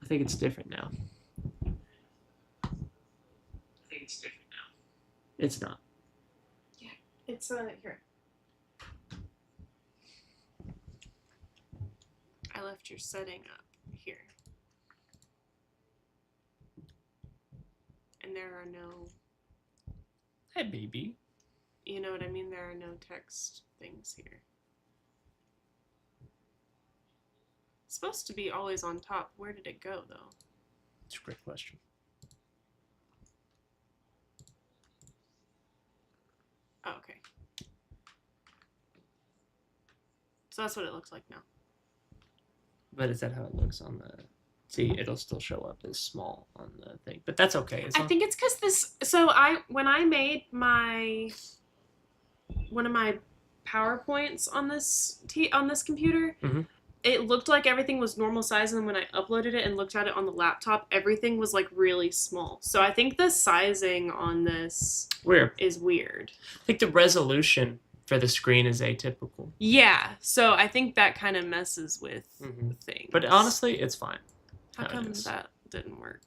think it's different now. It's not. Yeah, it's here. I left your setting up here. And there are no... Hey, baby. You know what I mean? There are no text things here. It's supposed to be always on top. Where did it go, though? It's a great question. Oh, okay. So that's what it looks like now. But is that how it looks on the... See, it'll still show up as small on the thing. But that's okay. I think it's because this... So when I made one of my PowerPoints on this computer, mm-hmm. It looked like everything was normal size, and then when I uploaded it and looked at it on the laptop, everything was like really small. So I think the sizing on this is weird. I think the resolution for the screen is atypical. Yeah, so I think that kind of messes with things. But honestly, it's fine. How come that didn't work?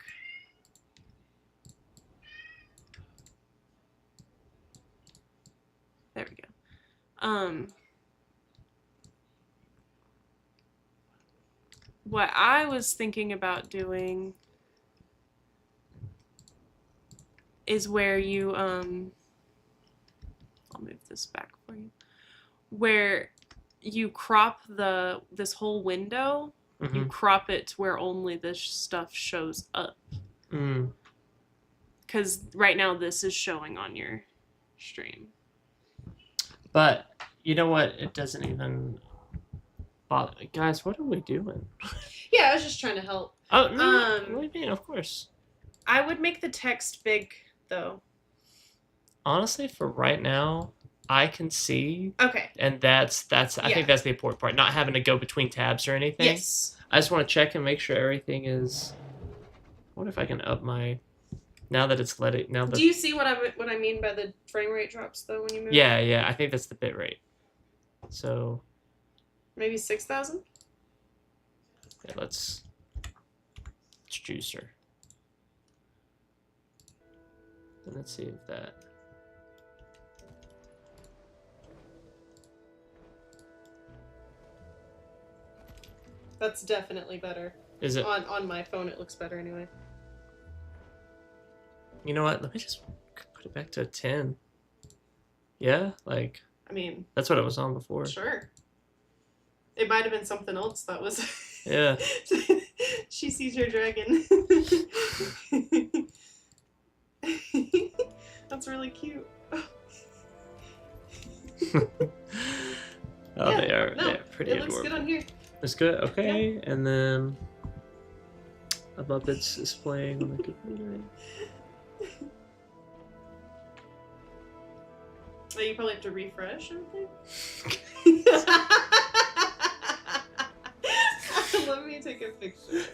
There we go. What I was thinking about doing is where you, I'll move this back for you, where you crop this whole window, you crop it to where only this stuff shows up. Because right now this is showing on your stream. But you know what? It doesn't even... Guys, what are we doing? Yeah, I was just trying to help. Oh, no. What do you mean? Of course. I would make the text big, though. Honestly, for right now, I can see. Okay. And that's I think that's the important part. Not having to go between tabs or anything. Yes. I just want to check and make sure everything is... What if I can up my... Now that it's let it... Do you see what I mean by the frame rate drops, though, when you move? Yeah. I think that's the bit rate. So... Maybe 6,000? Yeah, let's juice her. And let's see if that... That's definitely better. Is it? On my phone, it looks better anyway. You know what? Let me just put it back to a 10. Yeah? Like... I mean... That's what it was on before. Sure. It might have been something else that was... Yeah. She sees your dragon. That's really cute. They're pretty adorable. It looks good on here. It's good? Okay. Yeah. And then a Muppet's displaying on the computer. Oh, you probably have to refresh everything? Let me take a picture.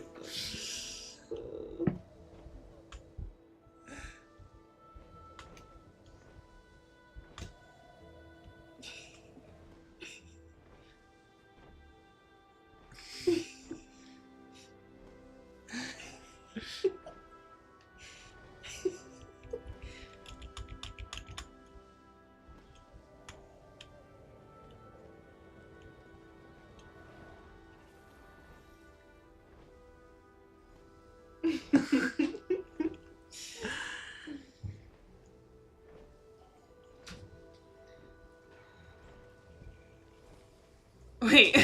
Wait,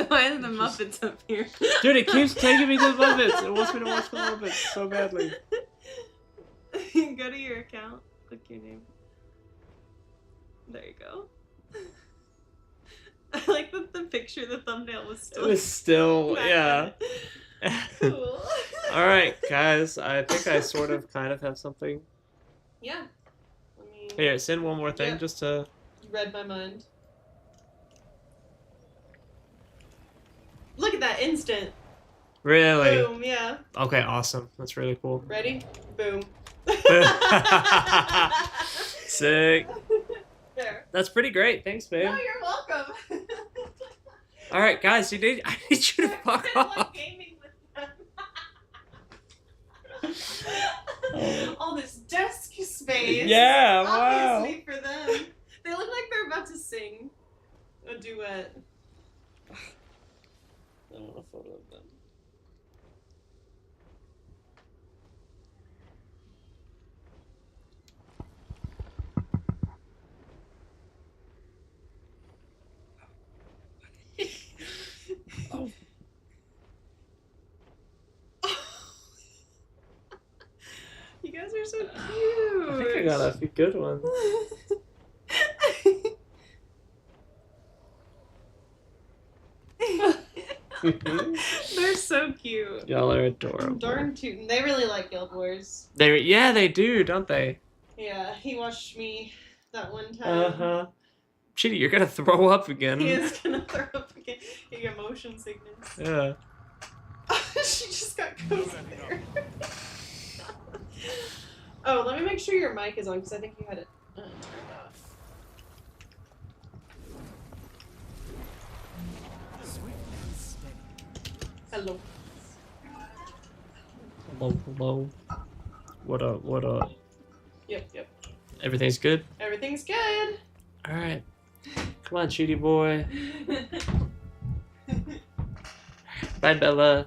why are the Muppets up here? Dude, it keeps taking me to the Muppets. It wants me to watch the Muppets so badly. Go to your account. Click your name. There you go. I like that the picture, the thumbnail was still... It was still, yeah. Cool. Alright, guys. I think I sort of kind of have something. Yeah. Here, send one more thing just to... You read my mind. Look at that instant. Really? Boom, yeah. Okay, awesome. That's really cool. Ready? Boom. Sick. There. That's pretty great. Thanks, babe. No, you're welcome. Alright, guys, I need you to fuck off. Gaming with them. All this desk space. Yeah, obviously for them. They look like they're about to sing a duet. I don't know a photo of them. Oh. You guys are so cute. I think I got a few good ones. They're so cute. Y'all are adorable. Darn tootin'. They really like Guild Wars. Yeah, they do, don't they? Yeah, he watched me that one time. Uh-huh. Chidi, you're gonna throw up again. He is gonna throw up again. He got motion sickness. Yeah. She just got cozy there. Oh, let me make sure your mic is on because I think you had it turned off. Hello. Hello. What up? Yep. Everything's good? Everything's good. Alright. Come on, Chidi boy. Bye, Bella.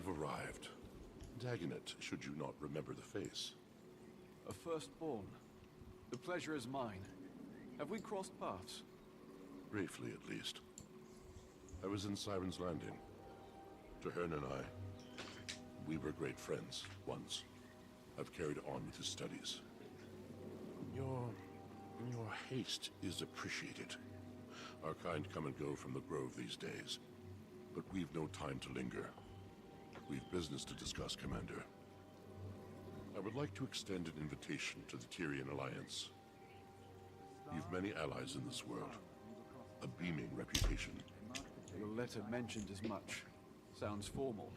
Arrived. Dagonet, should you not remember the face. A firstborn. The pleasure is mine. Have we crossed paths? Briefly, at least. I was in Siren's Landing. Tahern and I, we were great friends once. I've carried on with his studies. Your haste is appreciated. Our kind come and go from the Grove these days, but we've no time to linger. We've business to discuss, Commander. I would like to extend an invitation to the Tyrian Alliance. You've many allies in this world. A beaming reputation. Your letter mentioned as much. Sounds formal.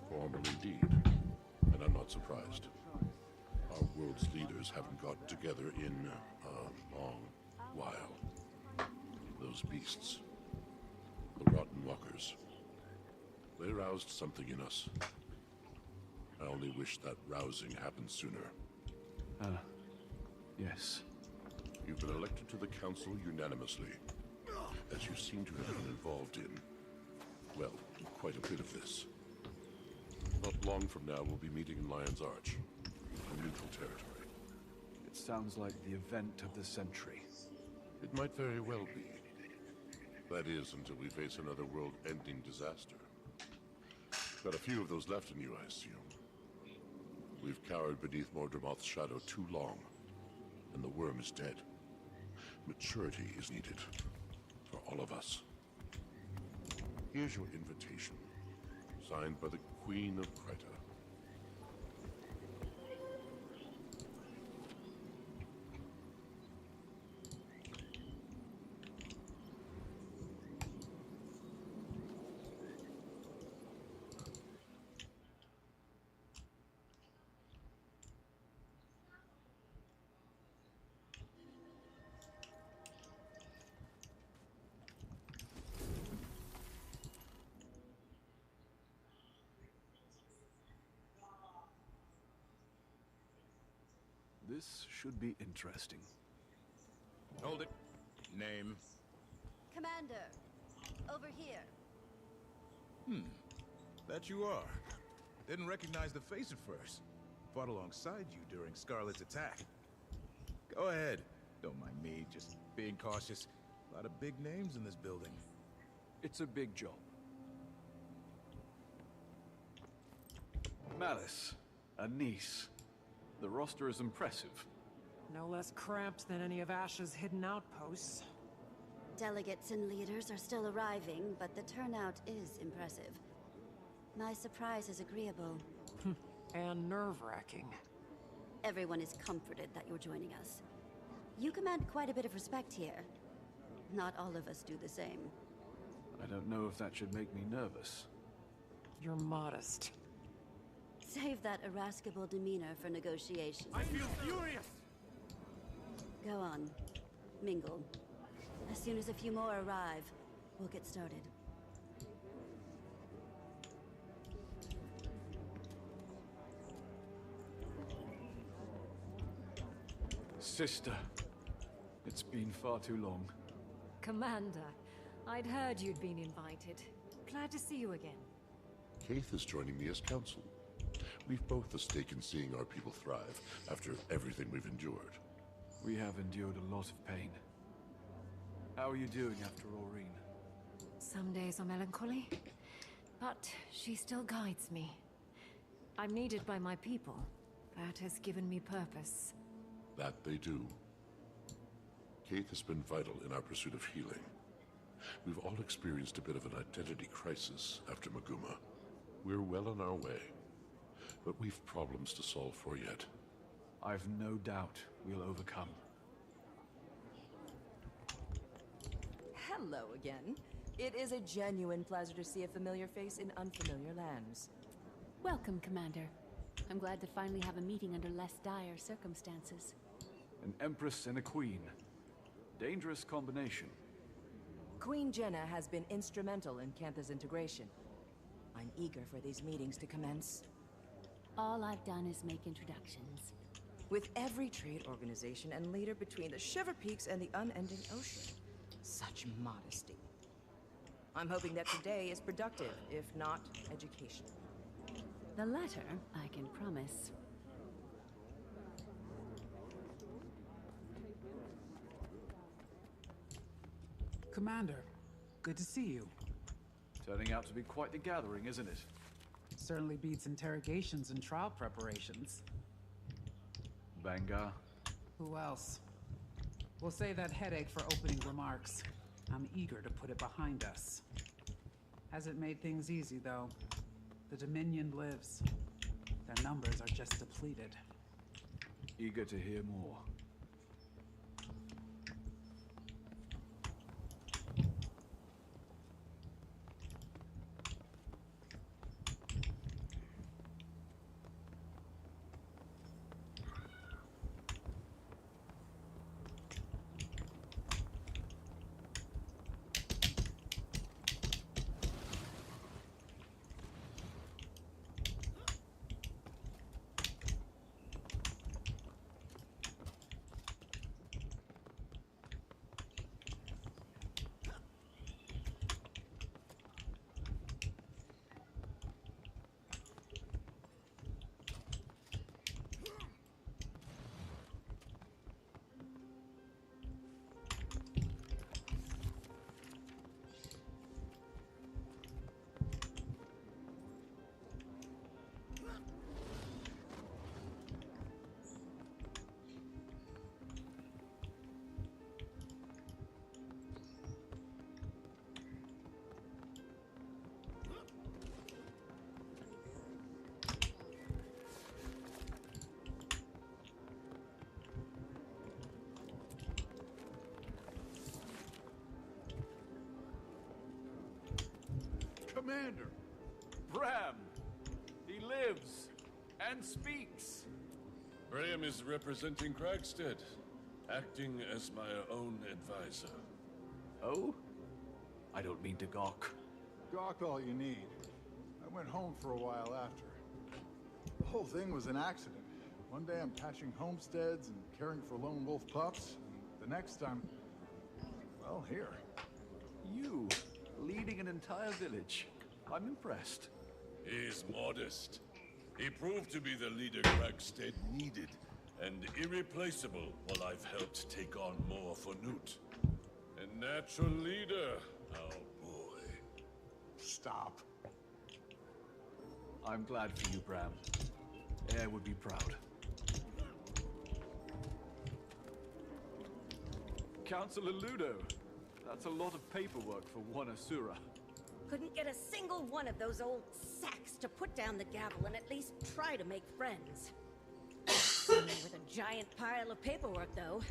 Formal indeed. And I'm not surprised. Our world's leaders haven't got together in a long while. Those beasts. The Rotten Walkers. They roused something in us. I only wish that rousing happened sooner. Yes. You've been elected to the Council unanimously, as you seem to have been involved in, well, quite a bit of this. Not long from now, we'll be meeting in Lion's Arch, in neutral territory. It sounds like the event of the century. It might very well be. That is, until we face another world-ending disaster. Got a few of those left in you, I assume. We've cowered beneath Mordramoth's shadow too long, and the worm is dead. Maturity is needed, for all of us. Here's your invitation, signed by the Queen of Krita. This should be interesting. Hold it. Name? Commander, over here. That you are. Didn't recognize the face at first. Fought alongside you during Scarlet's attack. Go ahead. Don't mind me, just being cautious. A lot of big names in this building. It's a big job. Malice, a niece. The roster is impressive. No less cramped than any of Ash's hidden outposts. Delegates and leaders are still arriving, but the turnout is impressive. My surprise is agreeable. And nerve-wracking. Everyone is comforted that you're joining us. You command quite a bit of respect here. Not all of us do the same. I don't know if that should make me nervous. You're modest. Save that irascible demeanor for negotiations. I feel furious! Go on. Mingle. As soon as a few more arrive, we'll get started. Sister, it's been far too long. Commander, I'd heard you'd been invited. Glad to see you again. Kaith is joining me as counsel. We've both a stake in seeing our people thrive after everything we've endured. We have endured a lot of pain. How are you doing after Aurene? Some days are melancholy, but she still guides me. I'm needed by my people. That has given me purpose. That they do. Kaith has been vital in our pursuit of healing. We've all experienced a bit of an identity crisis after Maguma. We're well on our way, but we've problems to solve for yet. I've no doubt we'll overcome. Hello again. It is a genuine pleasure to see a familiar face in unfamiliar lands. Welcome, Commander. I'm glad to finally have a meeting under less dire circumstances. An empress and a queen. Dangerous combination. Queen Jenna has been instrumental in Cantha's integration. I'm eager for these meetings to commence. All I've done is make introductions. With every trade organization and leader between the Shiver Peaks and the unending ocean. Such modesty. I'm hoping that today is productive, if not educational. The latter, I can promise. Commander, good to see you. Turning out to be quite the gathering, isn't it? Certainly beats interrogations and trial preparations. Bangar. Who else? We'll save that headache for opening remarks. I'm eager to put it behind us. Hasn't made things easy, though. The Dominion lives. Their numbers are just depleted. Eager to hear more. Commander! Bram! He lives and speaks. Graham is representing Kragstead, acting as my own advisor. Oh? I don't mean to gawk. Gawk all you need. I went home for a while after. The whole thing was an accident. One day I'm patching homesteads and caring for lone wolf pups, and the next I'm... well, here. You, leading an entire village. I'm impressed. He's modest. He proved to be the leader Kragstead needed, and irreplaceable while I've helped take on more for Newt. A natural leader, our boy. Stop. I'm glad for you, Bram. Air would be proud. Councillor Ludo, that's a lot of paperwork for one Asura. Couldn't get a single one of those old sacks to put down the gavel and at least try to make friends. With a giant pile of paperwork, though.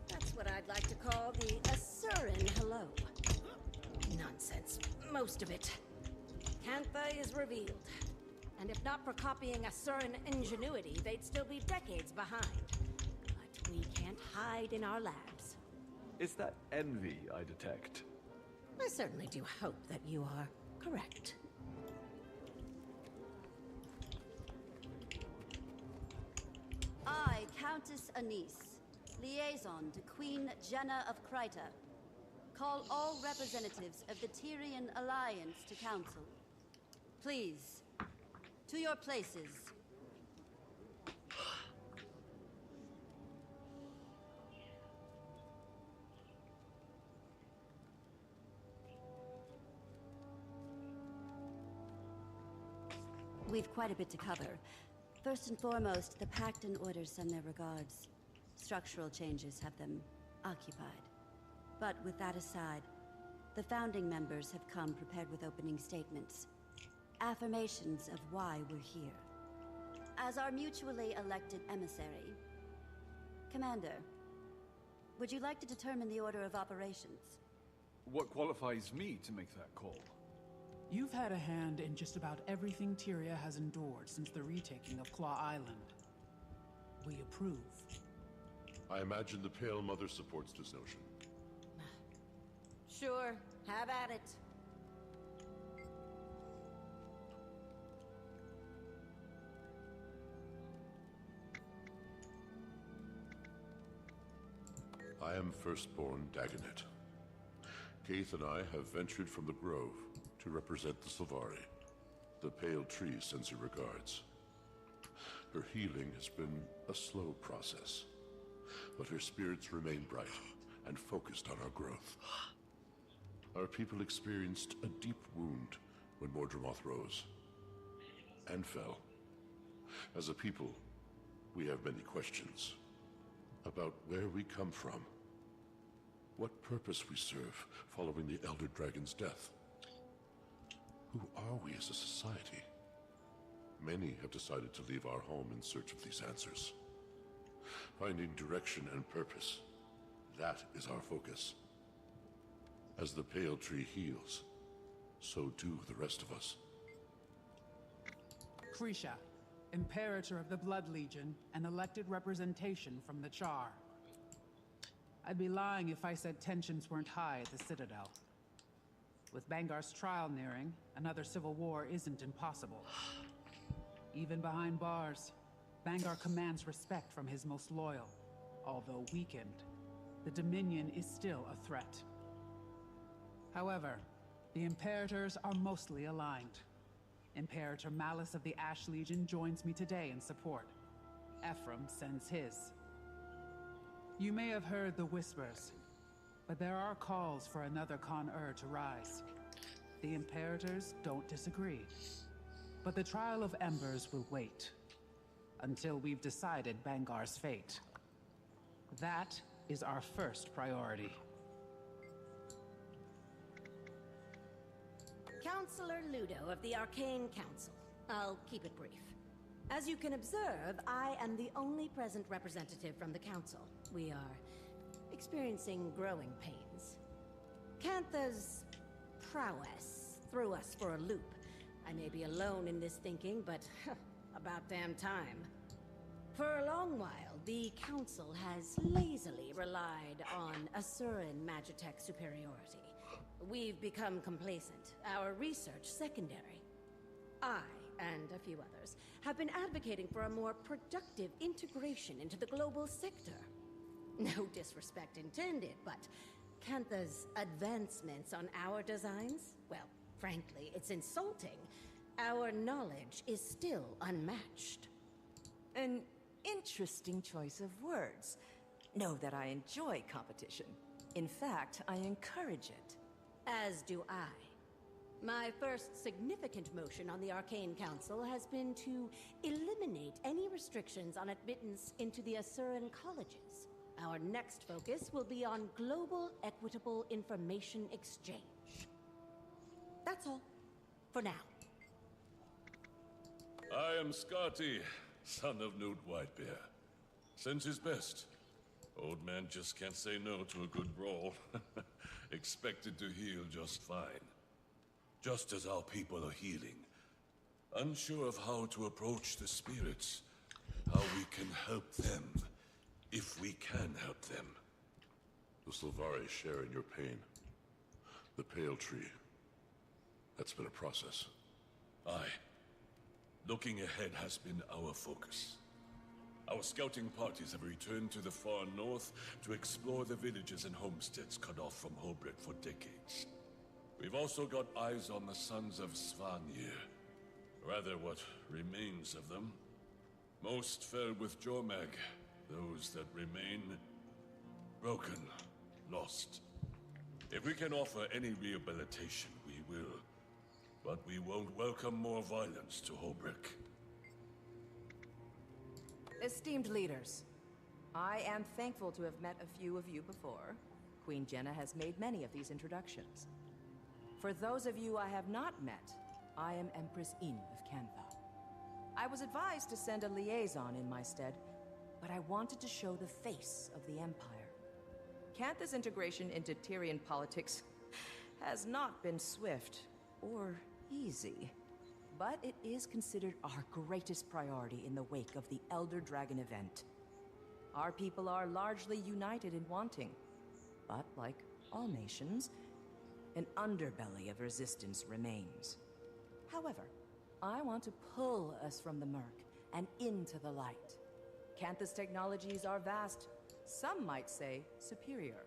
That's what I'd like to call the Asuran hello. Nonsense, most of it. Cantha is revealed. And if not for copying Asuran ingenuity, they'd still be decades behind. But we can't hide in our labs. Is that envy I detect? I certainly do hope that you are correct. I, Countess Anise, liaison to Queen Jenna of Kryta, call all representatives of the Tyrian Alliance to council. Please, to your places. We've quite a bit to cover. First and foremost, the Pact and Order send their regards. Structural changes have them occupied. But with that aside, the founding members have come prepared with opening statements. Affirmations of why we're here. As our mutually elected emissary, Commander, would you like to determine the order of operations? What qualifies me to make that call? You've had a hand in just about everything Tyria has endured since the retaking of Claw Island. We approve. I imagine the Pale Mother supports this notion. Sure, have at it. I am Firstborn Dagonet. Keith and I have ventured from the Grove to represent the Sylvari. The Pale Tree sends her regards. Her healing has been a slow process, but her spirits remain bright and focused on our growth. Our people experienced a deep wound when Mordramoth rose and fell. As a people, we have many questions about where we come from, what purpose we serve following the Elder Dragon's death. Who are we as a society? Many have decided to leave our home in search of these answers. Finding direction and purpose, that is our focus. As the Pale Tree heals, so do the rest of us. Krisha, Imperator of the Blood Legion and elected representation from the Char. I'd be lying if I said tensions weren't high at the Citadel. With Bangar's trial nearing, another civil war isn't impossible. Even behind bars, Bangar commands respect from his most loyal. Although weakened, the Dominion is still a threat. However, the Imperators are mostly aligned. Imperator Malice of the Ash Legion joins me today in support. Ephraim sends his. You may have heard the whispers, but there are calls for another Con-Ur to rise. The Imperators don't disagree. But the Trial of Embers will wait until we've decided Bangar's fate. That is our first priority. Councillor Ludo of the Arcane Council. I'll keep it brief. As you can observe, I am the only present representative from the Council. We are experiencing growing pains. Cantha's prowess threw us for a loop. I may be alone in this thinking, but about damn time. For a long while, the Council has lazily relied on Asuran Magitech superiority. We've become complacent, our research secondary. I and a few others, have been advocating for a more productive integration into the global sector. No disrespect intended, but Kantha's advancements on our designs? Well, frankly, it's insulting. Our knowledge is still unmatched. An interesting choice of words. Know that I enjoy competition. In fact, I encourage it. As do I. My first significant motion on the Arcane Council has been to eliminate any restrictions on admittance into the Asuran colleges. Our next focus will be on global equitable information exchange. That's all. For now. I am Skadi, son of Newt Whitebear. Sends his best. Old man just can't say no to a good brawl. Expected to heal just fine. Just as our people are healing. Unsure of how to approach the spirits. How we can help them. If we can help them. The Sylvari share in your pain. The Pale Tree. That's been a process. Aye. Looking ahead has been our focus. Our scouting parties have returned to the far north to explore the villages and homesteads cut off from Holbrook for decades. We've also got eyes on the sons of Svanir. Rather, what remains of them. Most fell with Jormag. Those that remain, broken, lost. If we can offer any rehabilitation, we will. But we won't welcome more violence to Holbrook. Esteemed leaders, I am thankful to have met a few of you before. Queen Jenna has made many of these introductions. For those of you I have not met, I am Empress Yn of Kantha. I was advised to send a liaison in my stead, but I wanted to show the face of the Empire. Kantha's integration into Tyrian politics has not been swift or easy. But it is considered our greatest priority in the wake of the Elder Dragon event. Our people are largely united in wanting, but like all nations, an underbelly of resistance remains. However, I want to pull us from the murk and into the light. Kantha's technologies are vast, some might say superior,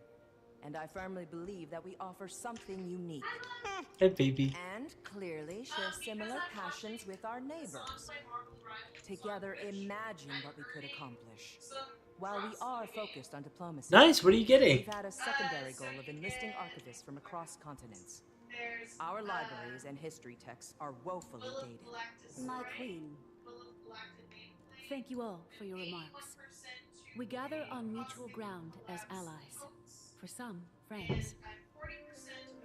and I firmly believe that we offer something unique. Hey, baby. And clearly share similar passions with our neighbors. Together, imagine what we could accomplish. While we are focused on diplomacy, Nice, what are you getting? we've had a secondary goal of enlisting archivists from across continents. Our libraries and history texts are woefully dated. My queen, thank you all for your remarks. We gather on mutual ground as allies. For some, friends.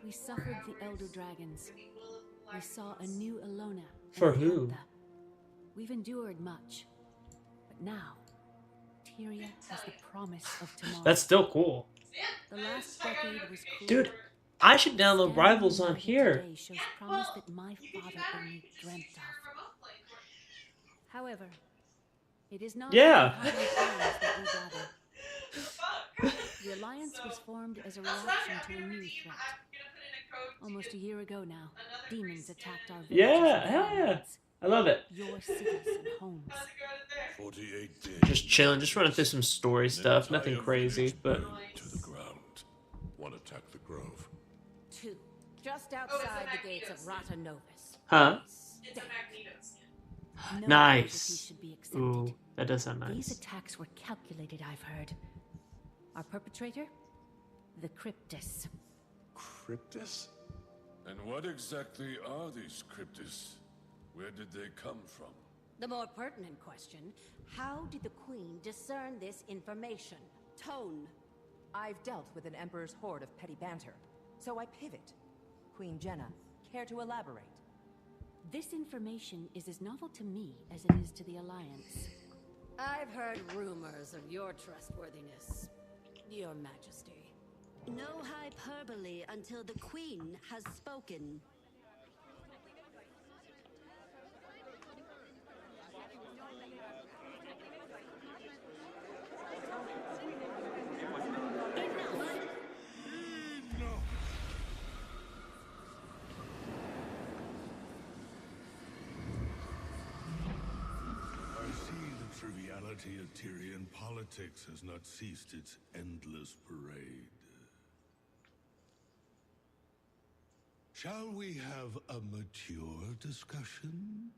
We suffered the Elder Dragons. We saw a new Elona. For who? Kantha. We've endured much. But now, Tyria has the promise of tomorrow. That's still cool. The last decade was cruel. Dude, I should download Rivals on here. Today shows promise that my father only dreamt of. However, it is not Yeah. only friends that we gather. The Alliance was formed as a reaction to a new threat. Almost a year ago now, demons attacked our villages. Yeah, and hell yeah. farmlands. I love it. Your cities and homes. 48 days. Just chilling, just running through some story stuff. Nothing crazy, but To the ground. One attacked the grove. 2. Just outside the gates of Rata Novus. huh? No Nice. casualties should be accepted. Ooh, that does sound These nice. attacks were calculated, I've heard. Our perpetrator? The Cryptus. Cryptus? And what exactly are these cryptis? Where did they come from? The more pertinent question, how did the Queen discern this information? Tone. I've dealt with an Emperor's horde of petty banter, so I pivot. Queen Jenna, care to elaborate? This information is as novel to me as it is to the Alliance. I've heard rumors of your trustworthiness, Your Majesty. No hyperbole until the Queen has spoken. brutality of Tyrian politics has not ceased its endless parade. Shall we have a mature discussion?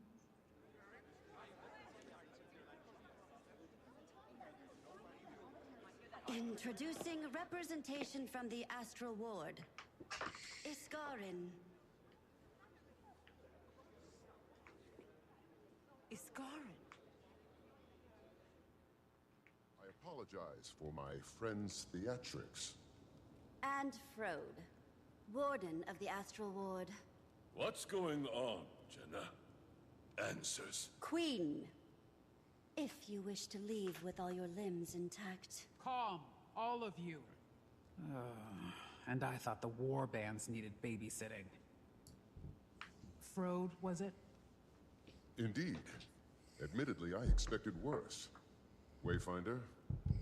Introducing representation from the Astral Ward. Iskarin. Iskarin. I apologize for my friend's theatrics. And Frode, Warden of the Astral Ward. What's going on, Jenna? Answers. Queen. If you wish to leave with all your limbs intact. Calm, all of you. And I thought the war bands needed babysitting. Frode, was it? Indeed. Admittedly, I expected worse. Wayfinder,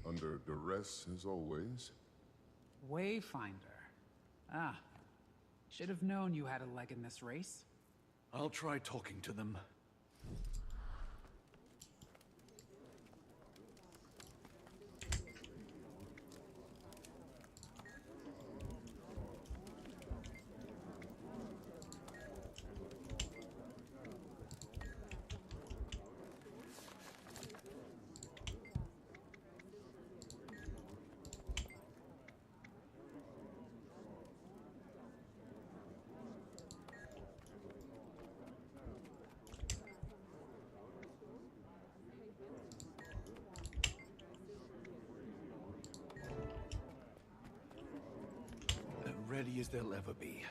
under duress as always. Wayfinder. Ah. Should have known you had a leg in this race. I'll try talking to them. Ready as they'll ever be.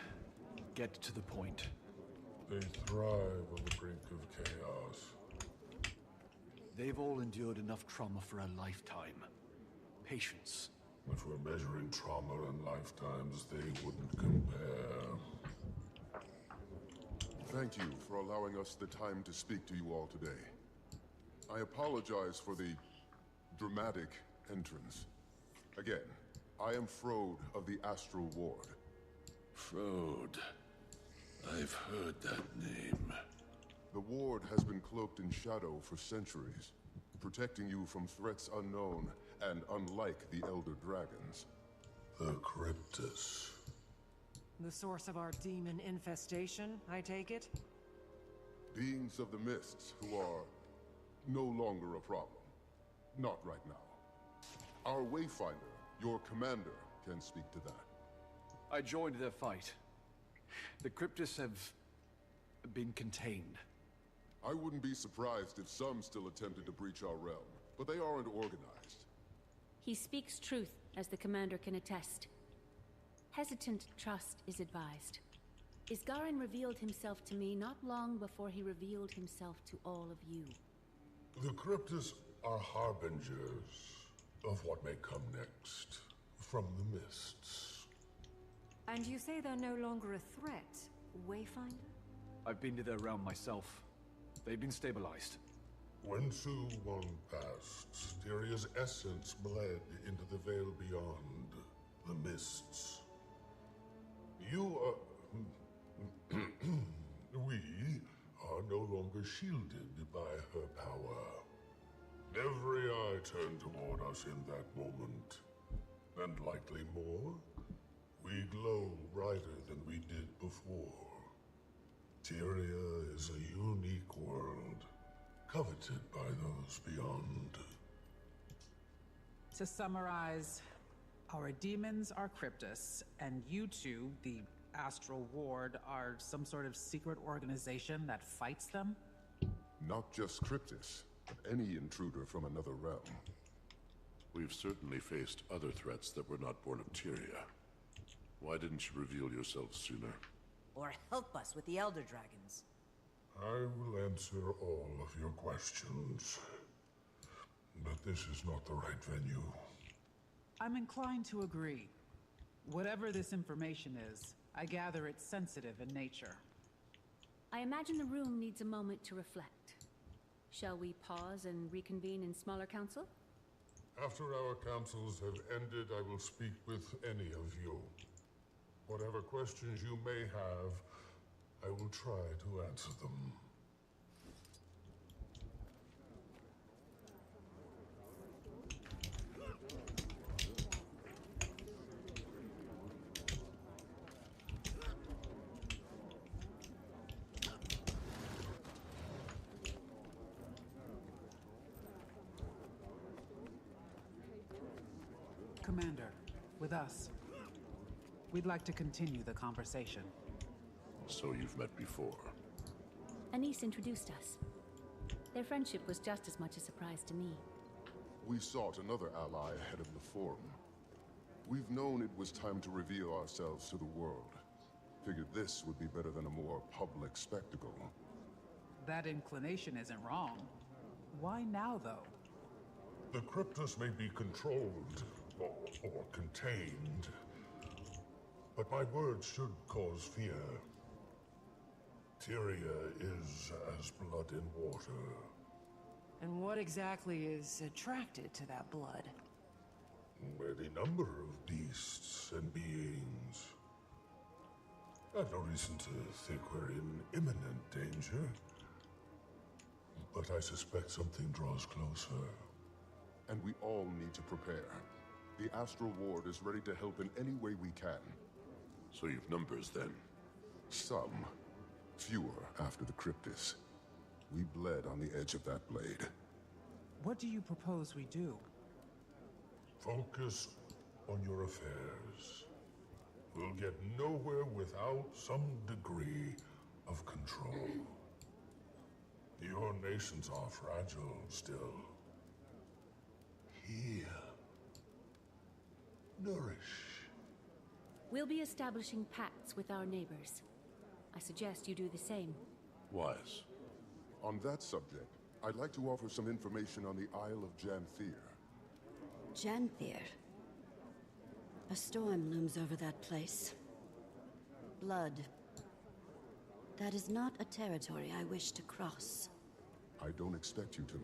Get to the point. They thrive on the brink of chaos. They've all endured enough trauma for a lifetime. Patience. If we're measuring trauma and lifetimes, they wouldn't compare. Thank you for allowing us the time to speak to you all today. I apologize for the dramatic entrance. Again, I am Frode of the Astral Ward. Frode. I've heard that name. The Ward has been cloaked in shadow for centuries, protecting you from threats unknown and unlike the Elder Dragons. The Cryptus. The source of our demon infestation, I take it? Beings of the Mists who are no longer a problem. Not right now. Our Wayfinder, your commander, can speak to that. I joined their fight. The Cryptus have been contained. I wouldn't be surprised if some still attempted to breach our realm, but they aren't organized. He speaks truth, as the commander can attest. Hesitant trust is advised. Isgarin revealed himself to me not long before he revealed himself to all of you. The Cryptus are harbingers of what may come next from the Mists. And you say they're no longer a threat, Wayfinder? I've been to their realm myself. They've been stabilized. When Su Won passed, Tyria's essence bled into the veil beyond the Mists. You are... we are no longer shielded by her power. Every eye turned toward us in that moment. And likely more, we glow brighter than we did before. Tyria is a unique world, coveted by those beyond. To summarize, our demons are Cryptus, and you two, the Astral Ward, are some sort of secret organization that fights them? Not just Cryptus, but any intruder from another realm. We've certainly faced other threats that were not born of Tyria. Why didn't you reveal yourself sooner? Or help us with the Elder Dragons. I will answer all of your questions. But this is not the right venue. I'm inclined to agree. Whatever this information is, I gather it's sensitive in nature. I imagine the room needs a moment to reflect. Shall we pause and reconvene in smaller council? After our councils have ended, I will speak with any of you. Whatever questions you may have, I will try to answer them. Commander, with us. We'd like to continue the conversation. So you've met before. Anise introduced us. Their friendship was just as much a surprise to me. We sought another ally ahead of the Forum. We've known it was time to reveal ourselves to the world. Figured this would be better than a more public spectacle. That inclination isn't wrong. Why now, though? The Cryptus may be controlled, or contained, but my words should cause fear. Tyria is as blood in water. And what exactly is attracted to that blood? Any number of beasts and beings. I've no reason to think we're in imminent danger, but I suspect something draws closer. And we all need to prepare. The Astral Ward is ready to help in any way we can. So you've numbers then? Some. Fewer after the Cryptus. We bled on the edge of that blade. What do you propose we do? Focus on your affairs. We'll get nowhere without some degree of control. Your nations are fragile still. Heal. Nourish. We'll be establishing pacts with our neighbors. I suggest you do the same. Wise. On that subject, I'd like to offer some information on the Isle of Janthir. Janthir. A storm looms over that place. Blood. That is not a territory I wish to cross. I don't expect you to,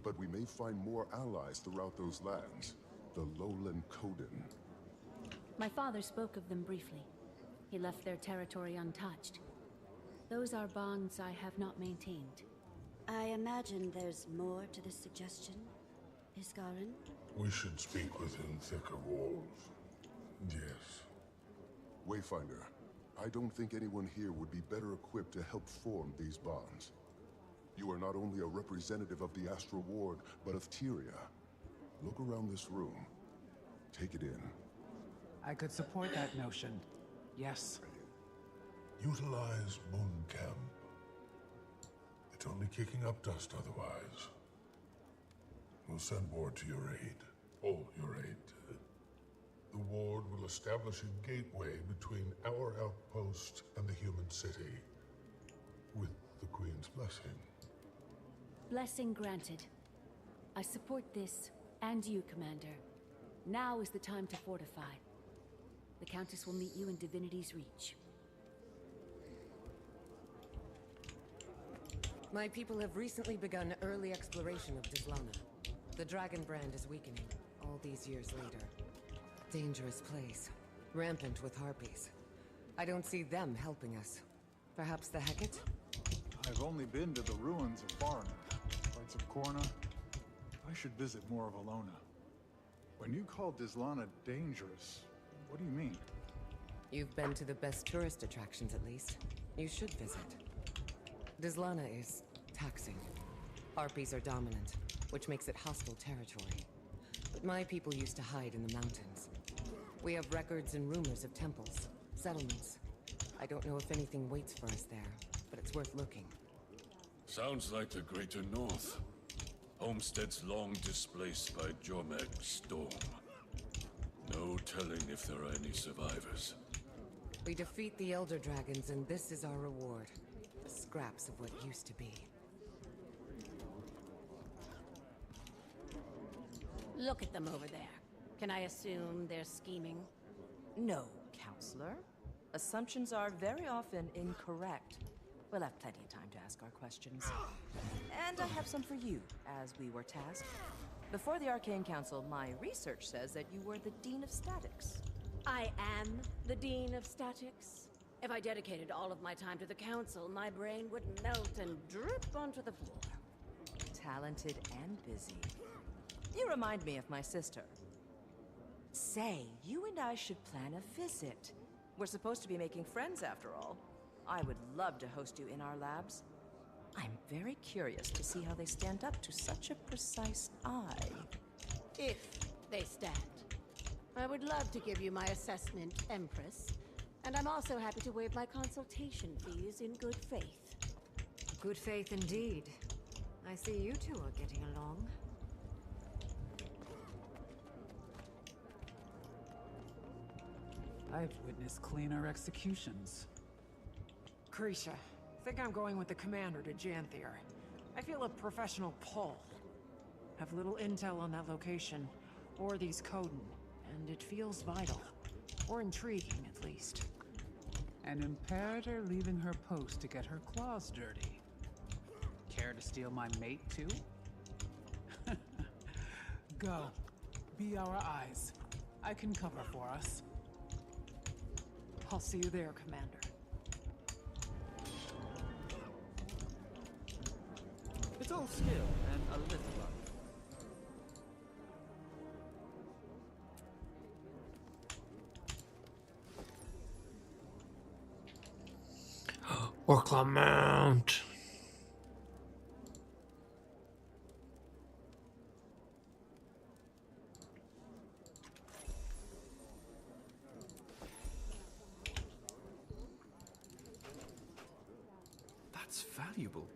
but we may find more allies throughout those lands. The Lowland Coden. My father spoke of them briefly. He left their territory untouched. Those are bonds I have not maintained. I imagine there's more to this suggestion, Iskarin? We should speak within thicker walls. Yes. Wayfinder, I don't think anyone here would be better equipped to help form these bonds. You are not only a representative of the Astral Ward, but of Tyria. Look around this room. Take it in. I could support that notion. Yes. Utilize Moon Camp. It's only kicking up dust otherwise. We'll send ward to your aid. All your aid. The ward will establish a gateway between our outpost and the human city. With the Queen's blessing. Blessing granted. I support this, and you, Commander. Now is the time to fortify. The Countess will meet you in Divinity's Reach. My people have recently begun early exploration of Dislana. The Dragon brand is weakening, all these years later. Dangerous place, rampant with harpies. I don't see them helping us. Perhaps the Hecate? I've only been to the ruins of Farin, parts of Korna. I should visit more of Alona. When you call Dislana dangerous, what do you mean? You've been to the best tourist attractions, at least. You should visit. Dislana is taxing. Harpies are dominant, which makes it hostile territory. But my people used to hide in the mountains. We have records and rumors of temples, settlements. I don't know if anything waits for us there, but it's worth looking. Sounds like the Greater North. Homesteads long displaced by Jormeg's storm. No telling if there are any survivors. We defeat the Elder Dragons, and this is our reward. Scraps of what used to be. Look at them over there. Can I assume they're scheming? No, Counselor. Assumptions are very often incorrect. We'll have plenty of time to ask our questions. And I have some for you, as we were tasked. Before the Arcane Council, my research says that you were the Dean of Statics. I am the Dean of Statics. If I dedicated all of my time to the Council, my brain would melt and drip onto the floor. Talented and busy. You remind me of my sister. Say, you and I should plan a visit. We're supposed to be making friends after all. I would love to host you in our labs. I'm very curious to see how they stand up to such a precise eye. If they stand. I would love to give you my assessment, Empress. And I'm also happy to waive my consultation fees in good faith. Good faith indeed. I see you two are getting along. I've witnessed cleaner executions. Krisha, think I'm going with the commander to Janthier. I feel a professional pull. Have little intel on that location, or these Coden, and it feels vital. Or intriguing, at least. An Imperator leaving her post to get her claws dirty. Care to steal my mate, too? Go. Be our eyes. I can cover for us. I'll see you there, Commander. It's all skill and a little luck. Warclaw Mount. That's valuable.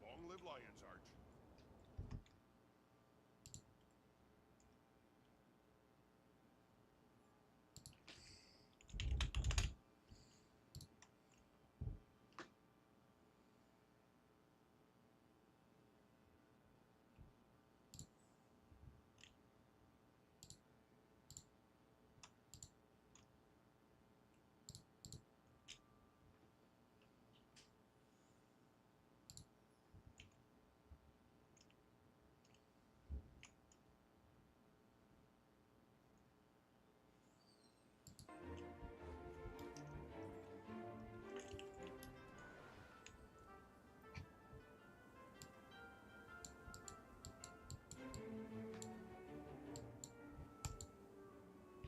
Long live Lion's Arch.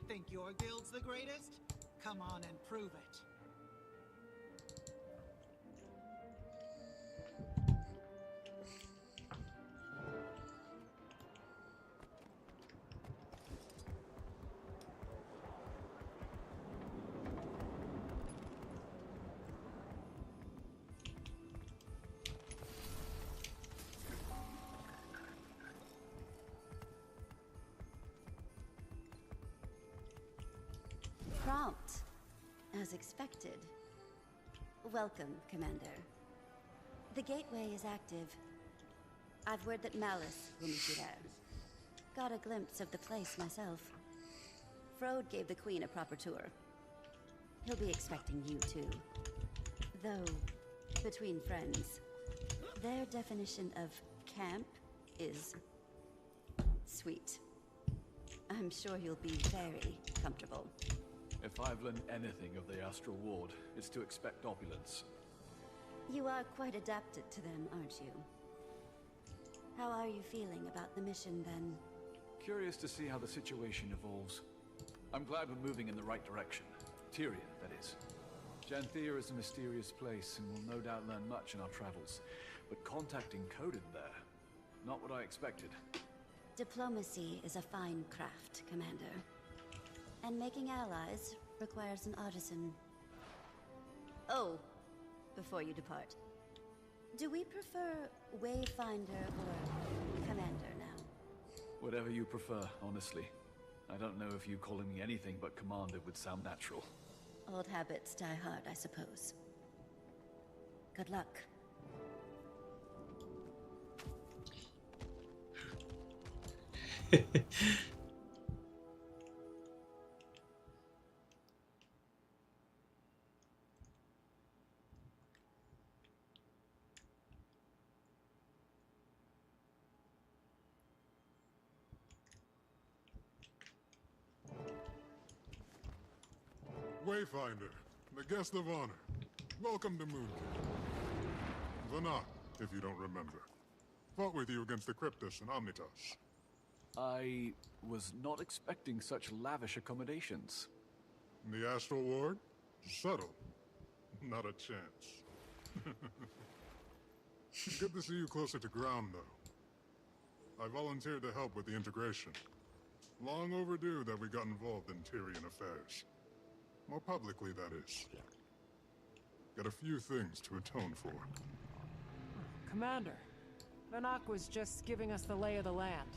Think your guild's the greatest? Come on and prove it. Prompt, as expected. Welcome, Commander. The gateway is active. I've word that Malice will meet you there. Got a glimpse of the place myself. Frode gave the Queen a proper tour. He'll be expecting you too. Though, between friends, their definition of camp is sweet. I'm sure you'll be very comfortable. If I've learned anything of the Astral Ward, it's to expect opulence. You are quite adapted to them, aren't you? How are you feeling about the mission, then? Curious to see how the situation evolves. I'm glad we're moving in the right direction. Tyria, that is. Janthier is a mysterious place, and we'll no doubt learn much in our travels. But contacting Coden there, not what I expected. Diplomacy is a fine craft, Commander. And making allies requires an artisan. Oh, before you depart, do we prefer Wayfinder or Commander now? Whatever you prefer, honestly. I don't know if you calling me anything but Commander would sound natural. Old habits die hard, I suppose. Good luck. Wayfinder, the guest of honor. Welcome to Mooncamp. Vana, if you don't remember. Fought with you against the Cryptus and Omnitas. I was not expecting such lavish accommodations. The Astral Ward? Subtle. Not a chance. Good to see you closer to ground, though. I volunteered to help with the integration. Long overdue that we got involved in Tyrian affairs. More publicly, that is. Got a few things to atone for. Commander, Vanak was just giving us the lay of the land.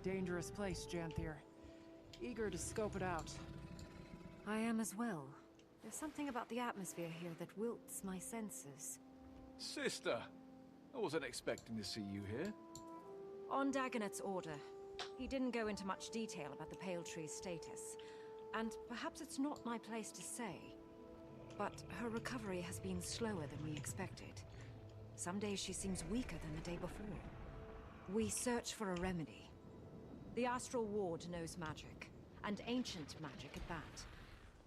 Dangerous place, Janthier. Eager to scope it out. I am as well. There's something about the atmosphere here that wilts my senses. Sister! I wasn't expecting to see you here. On Dagonet's order, he didn't go into much detail about the Pale Tree's status. And perhaps it's not my place to say, but her recovery has been slower than we expected. Some days she seems weaker than the day before. We search for a remedy. The Astral Ward knows magic, and ancient magic at that.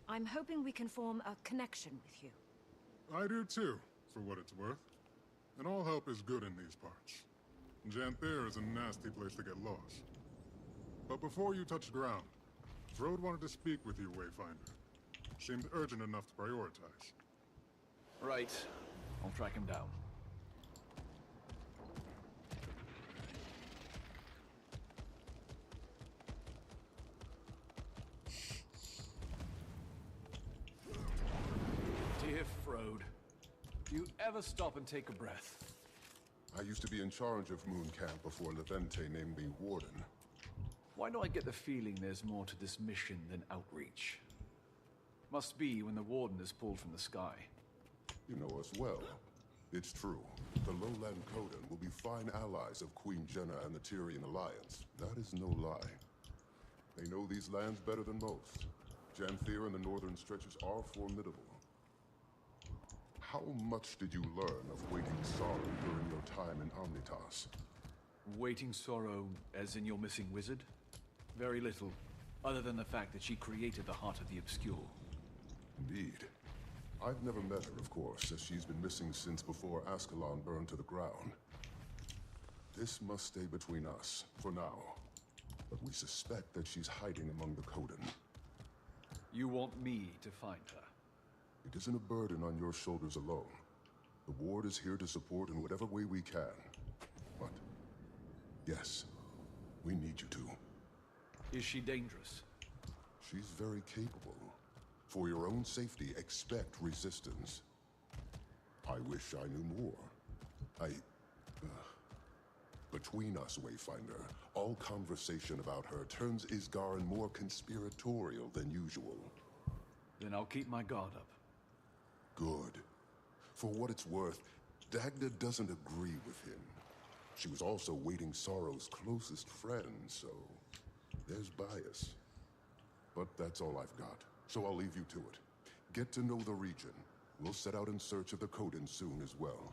I'm hoping we can form a connection with you. I do too, for what it's worth. And all help is good in these parts. Janthier is a nasty place to get lost. But before you touch ground, Frode wanted to speak with you, Wayfinder. Seemed urgent enough to prioritize. Right. I'll track him down. Dear Frode, do you ever stop and take a breath? I used to be in charge of Moon Camp before Levente named me Warden. Why do I get the feeling there's more to this mission than outreach? Must be when the Warden is pulled from the sky. You know us well. It's true. The Lowland Coden will be fine allies of Queen Jenna and the Tyrian Alliance. That is no lie. They know these lands better than most. Janthier and the northern stretches are formidable. How much did you learn of Waiting Sorrow during your time in Omnitas? Waiting Sorrow, as in your missing wizard? Very little, other than the fact that she created the Heart of the Obscure. Indeed. I've never met her, of course, as she's been missing since before Ascalon burned to the ground. This must stay between us, for now. But we suspect that she's hiding among the Coden. You want me to find her? It isn't a burden on your shoulders alone. The Ward is here to support in whatever way we can. But, yes, we need you to. Is she dangerous? She's very capable. For your own safety, expect resistance. I wish I knew more. Between us, Wayfinder, all conversation about her turns Isgarin more conspiratorial than usual. Then I'll keep my guard up. Good. For what it's worth, Dagda doesn't agree with him. She was also Waiting Sorrow's closest friend, so there's bias. But that's all I've got, so I'll leave you to it. Get to know the region. We'll set out in search of the Coden soon as well.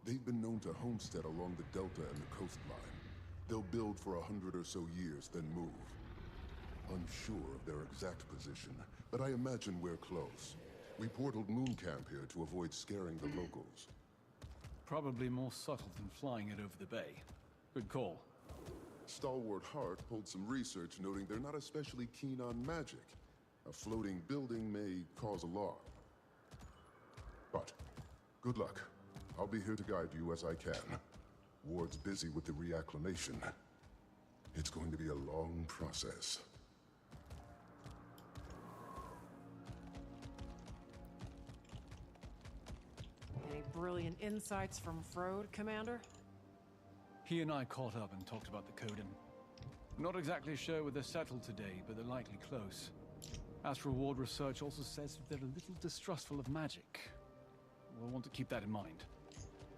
They've been known to homestead along the Delta and the coastline. They'll build for 100 or so years, then move. Unsure of their exact position, but I imagine we're close. We portaled Moon Camp here to avoid scaring the locals. Probably more subtle than flying it over the bay. Good call. Stalwart Hart pulled some research noting they're not especially keen on magic. A floating building may cause alarm. But, good luck. I'll be here to guide you as I can. Ward's busy with the reacclimation. It's going to be a long process. Any brilliant insights from Frode, Commander? He and I caught up and talked about the Coden. Not exactly sure where they're settled today, but they're likely close. Astral Ward research also says that they're a little distrustful of magic. We'll want to keep that in mind.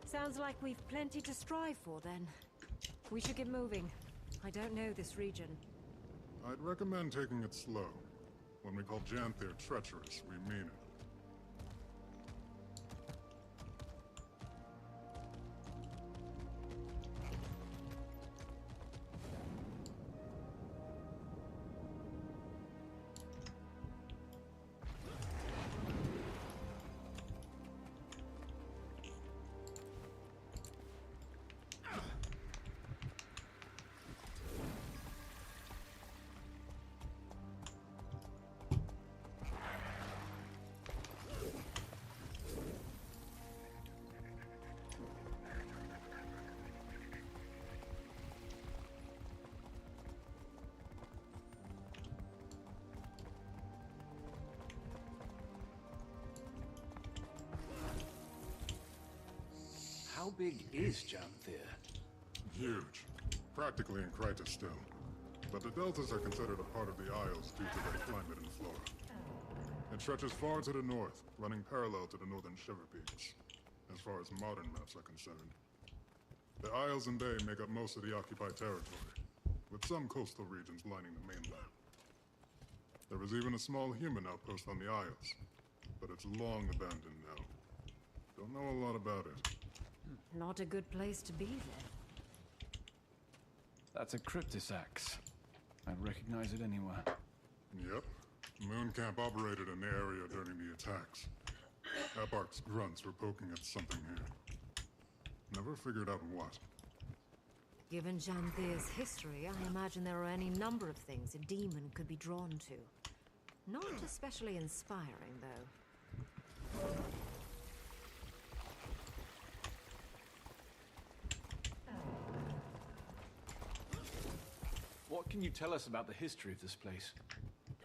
Sounds like we've plenty to strive for, then. We should get moving. I don't know this region. I'd recommend taking it slow. When we call Janthier treacherous, we mean it. How big is Janthir? Huge. Practically in Kryta still. But the deltas are considered a part of the Isles due to their climate and flora. It stretches far to the north, running parallel to the northern Shiver Peaks, as far as modern maps are concerned. The Isles and Bay make up most of the occupied territory, with some coastal regions lining the mainland. There is even a small human outpost on the Isles, but it's long abandoned now. Don't know a lot about it. Not a good place to be then. That's a Cryptisax. I'd recognize it anywhere. Yep. Moon Camp operated in the area during the attacks. Eparch's grunts were poking at something here. Never figured out what. Given Janthir's history, I imagine there are any number of things a demon could be drawn to. Not especially inspiring, though. What can you tell us about the history of this place?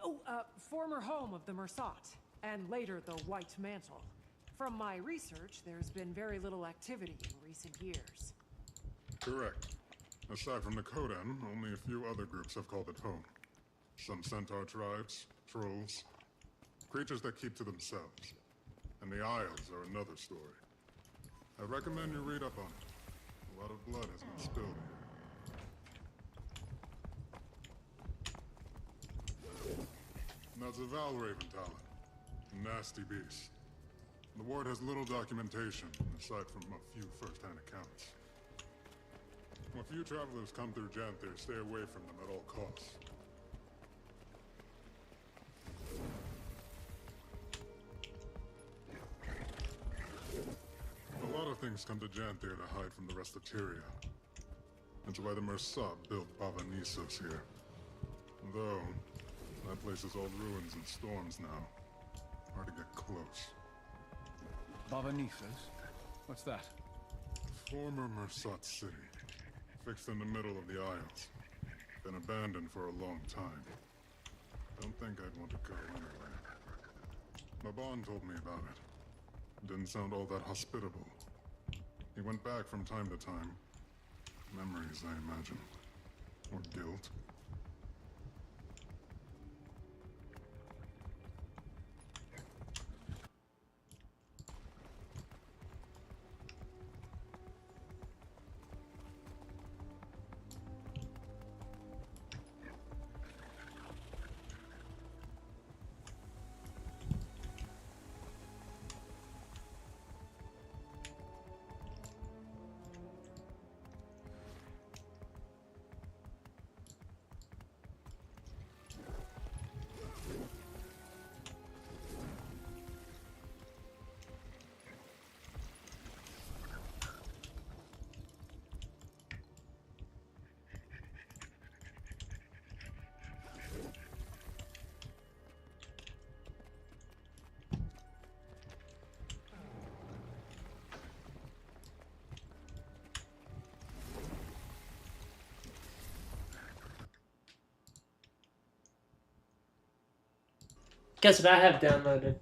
Oh, former home of the Mersat, and later the White Mantle. From my research, there's been very little activity in recent years. Correct. Aside from the Kodan, only a few other groups have called it home. Some centaur tribes, trolls, creatures that keep to themselves. And the Isles are another story. I recommend you read up on it. A lot of blood has been spilled here. That's a Valraven talent. Nasty beast. The ward has little documentation, aside from a few first-hand accounts. A few travelers come through Janthir, stay away from them at all costs. A lot of things come to Janthir to hide from the rest of Tyria. That's why the Mersat built Bava Nisos here. Though, that place is all ruins and storms now. Hard to get close. Bava Nisos? What's that? Former Mersat city. Fixed in the middle of the Isles. Been abandoned for a long time. Don't think I'd want to go anyway. Maban told me about it. Didn't sound all that hospitable. He went back from time to time. Memories, I imagine. Or guilt. Guess what I have downloaded?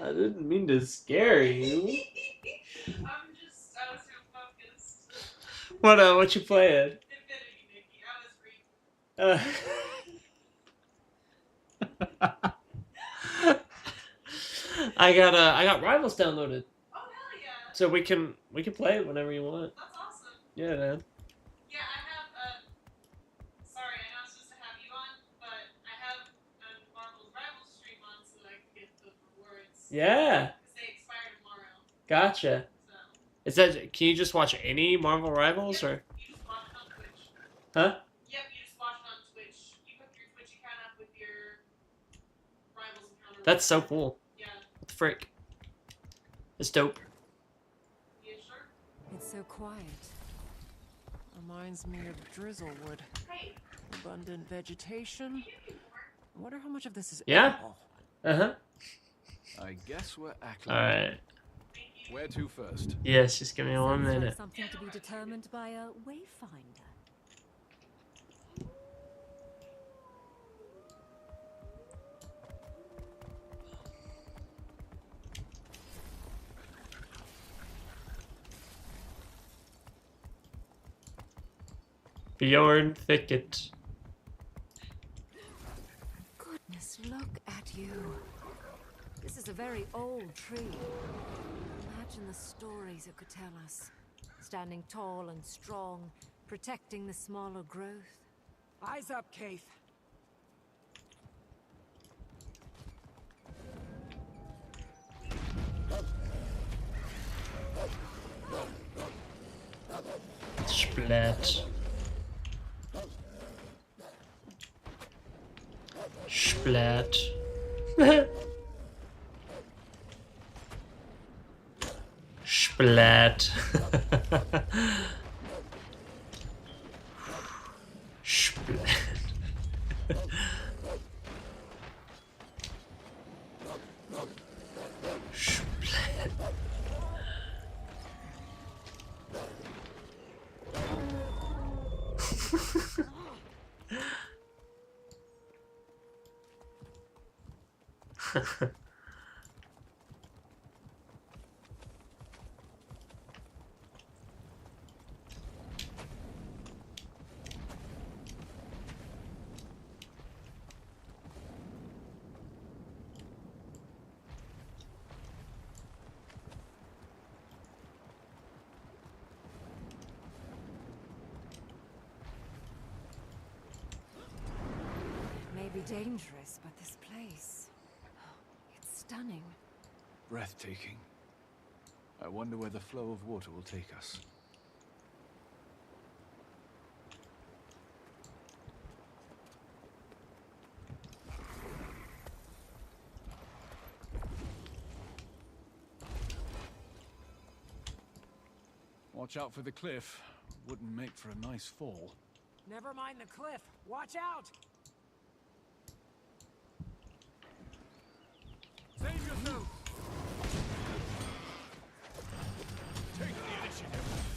I didn't mean to scare you. I was so focused. What you playing? Infinity, Nikki. I was reading. I got Rivals downloaded. Oh hell yeah! So we can play it whenever you want. That's awesome. Yeah, man. Yeah, I have. Sorry, I know it's supposed to have you on, but I have a Marvel's Rivals stream on so that I can get the rewards. Yeah. Because they expire tomorrow. Gotcha. So. Is that? Can you just watch any Marvel Rivals or? You just watch it on Twitch. Huh? Yep, you just watch it on Twitch. You hook your Twitch account up with your Rivals account. That's so cool. Yeah. What the frick? It's dope. Yeah, sure. It's so quiet. Reminds me of Drizzlewood. Hey. Abundant vegetation. I wonder how much of this is Yeah. edible. Uh-huh. I guess we're acclimated. Alright. Where to first? Yes, just give me one Sounds like minute. something to be determined by a wayfinder. Bjorn Thicket. Goodness, look at you. This is a very old tree. Imagine the stories it could tell us. Standing tall and strong, protecting the smaller growth. Eyes up, Keith. Splat. Splat. Splat. Splat. Splat. May be dangerous, but this place... it's stunning. Breathtaking. I wonder where the flow of water will take us. Watch out for the cliff. Wouldn't make for a nice fall. Never mind the cliff. Watch out! Save yourself! Take the initiative.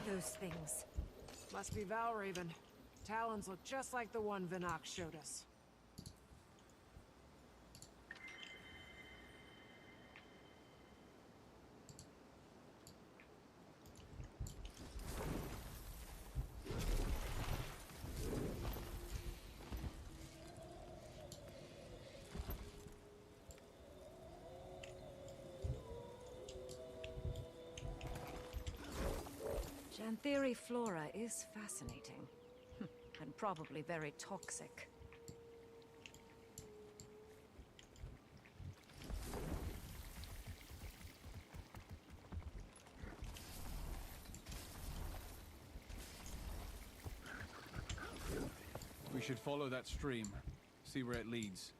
Those things. Must be Valraven. Talons look just like the one Vinox showed us. Janthiri flora is fascinating. And probably very toxic. We should follow that stream. See where it leads.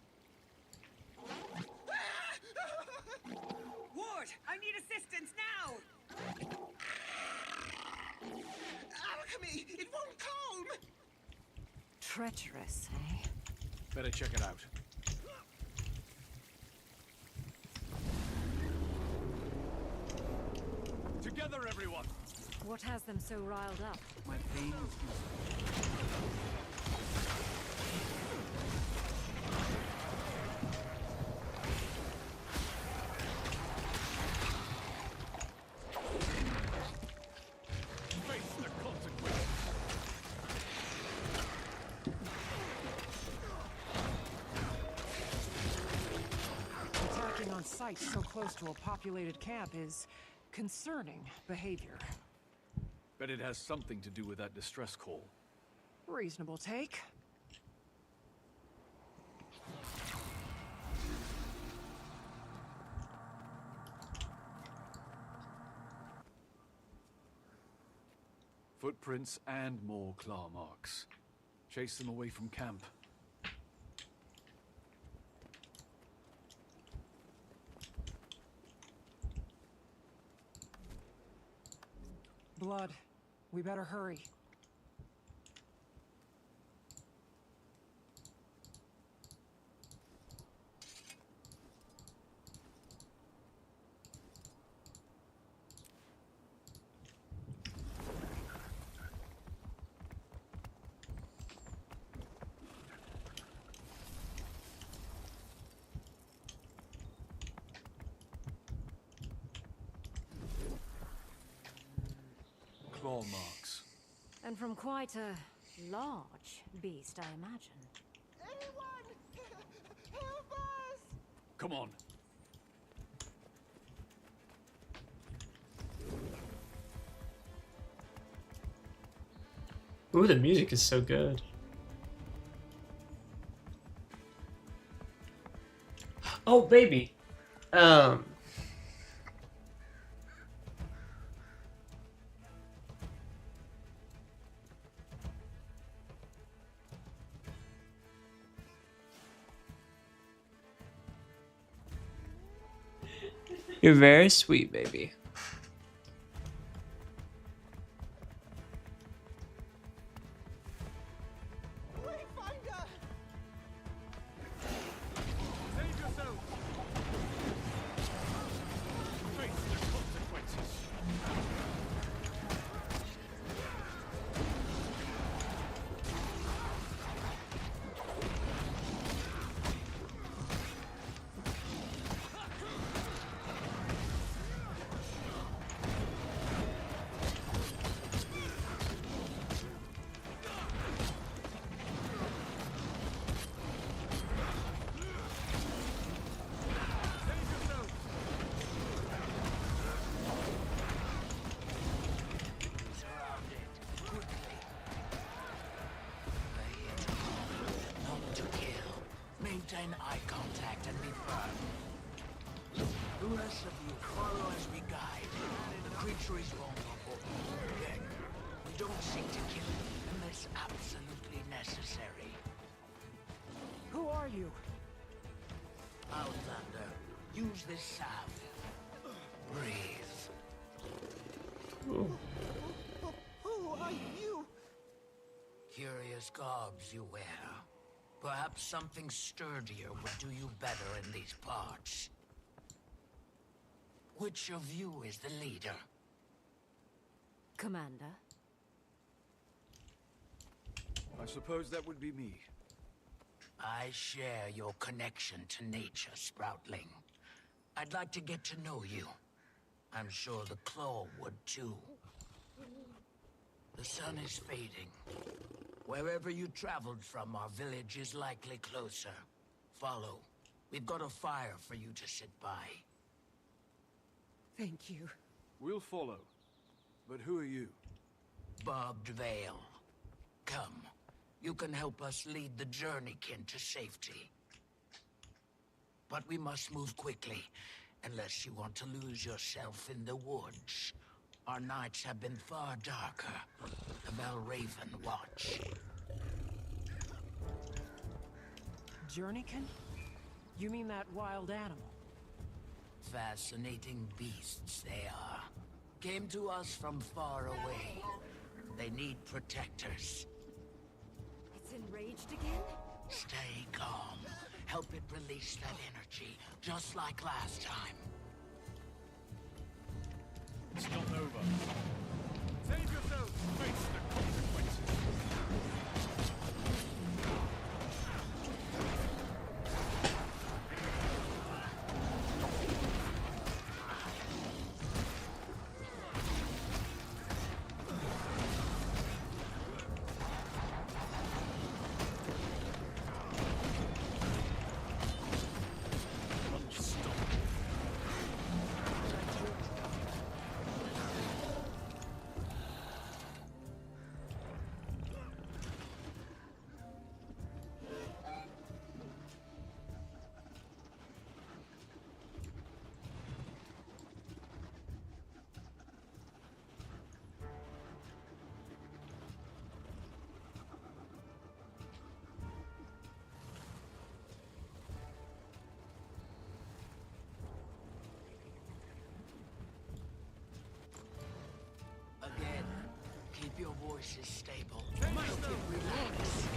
Ward, I need assistance now! Alchemy! It won't calm! Treacherous, eh? Better check it out. Together, everyone! What has them so riled up? My pain is Site so close to a populated camp is concerning behavior. Bet it has something to do with that distress call. Reasonable take. Footprints and more claw marks. Chase them away from camp. Blood. We better hurry. small marks. And from quite a large beast, I imagine. Anyone! Help us! Come on. Ooh, the music is so good. Oh, baby. You're very sweet, baby. Wayfinder! Save yourself! Face the consequences. Maintain eye contact and be firm. The rest of you follow as we guide. The creature is vulnerable. Again, we don't seek to kill it unless absolutely necessary. Who are you? Outlander, use this salve. Breathe. Who are you? Curious garbs you wear. Perhaps something sturdier would do you better in these parts. Which of you is the leader? Commander? I suppose that would be me. I share your connection to nature, Sproutling. I'd like to get to know you. I'm sure the Claw would too. The sun is fading. Wherever you traveled from, our village is likely closer. Follow. We've got a fire for you to sit by. Thank you. We'll follow. But who are you? Barbed Veil. Come. You can help us lead the Journeykin to safety. But we must move quickly, unless you want to lose yourself in the woods. Our nights have been far darker. The Belraven watch. Journeykin? You mean that wild animal? Fascinating beasts they are. Came to us from far away. They need protectors. It's enraged again? Stay calm. Help it release that energy, just like last time. It's not over. Save yourself! Face the consequences. Again, keep your voices stable. Help it relax.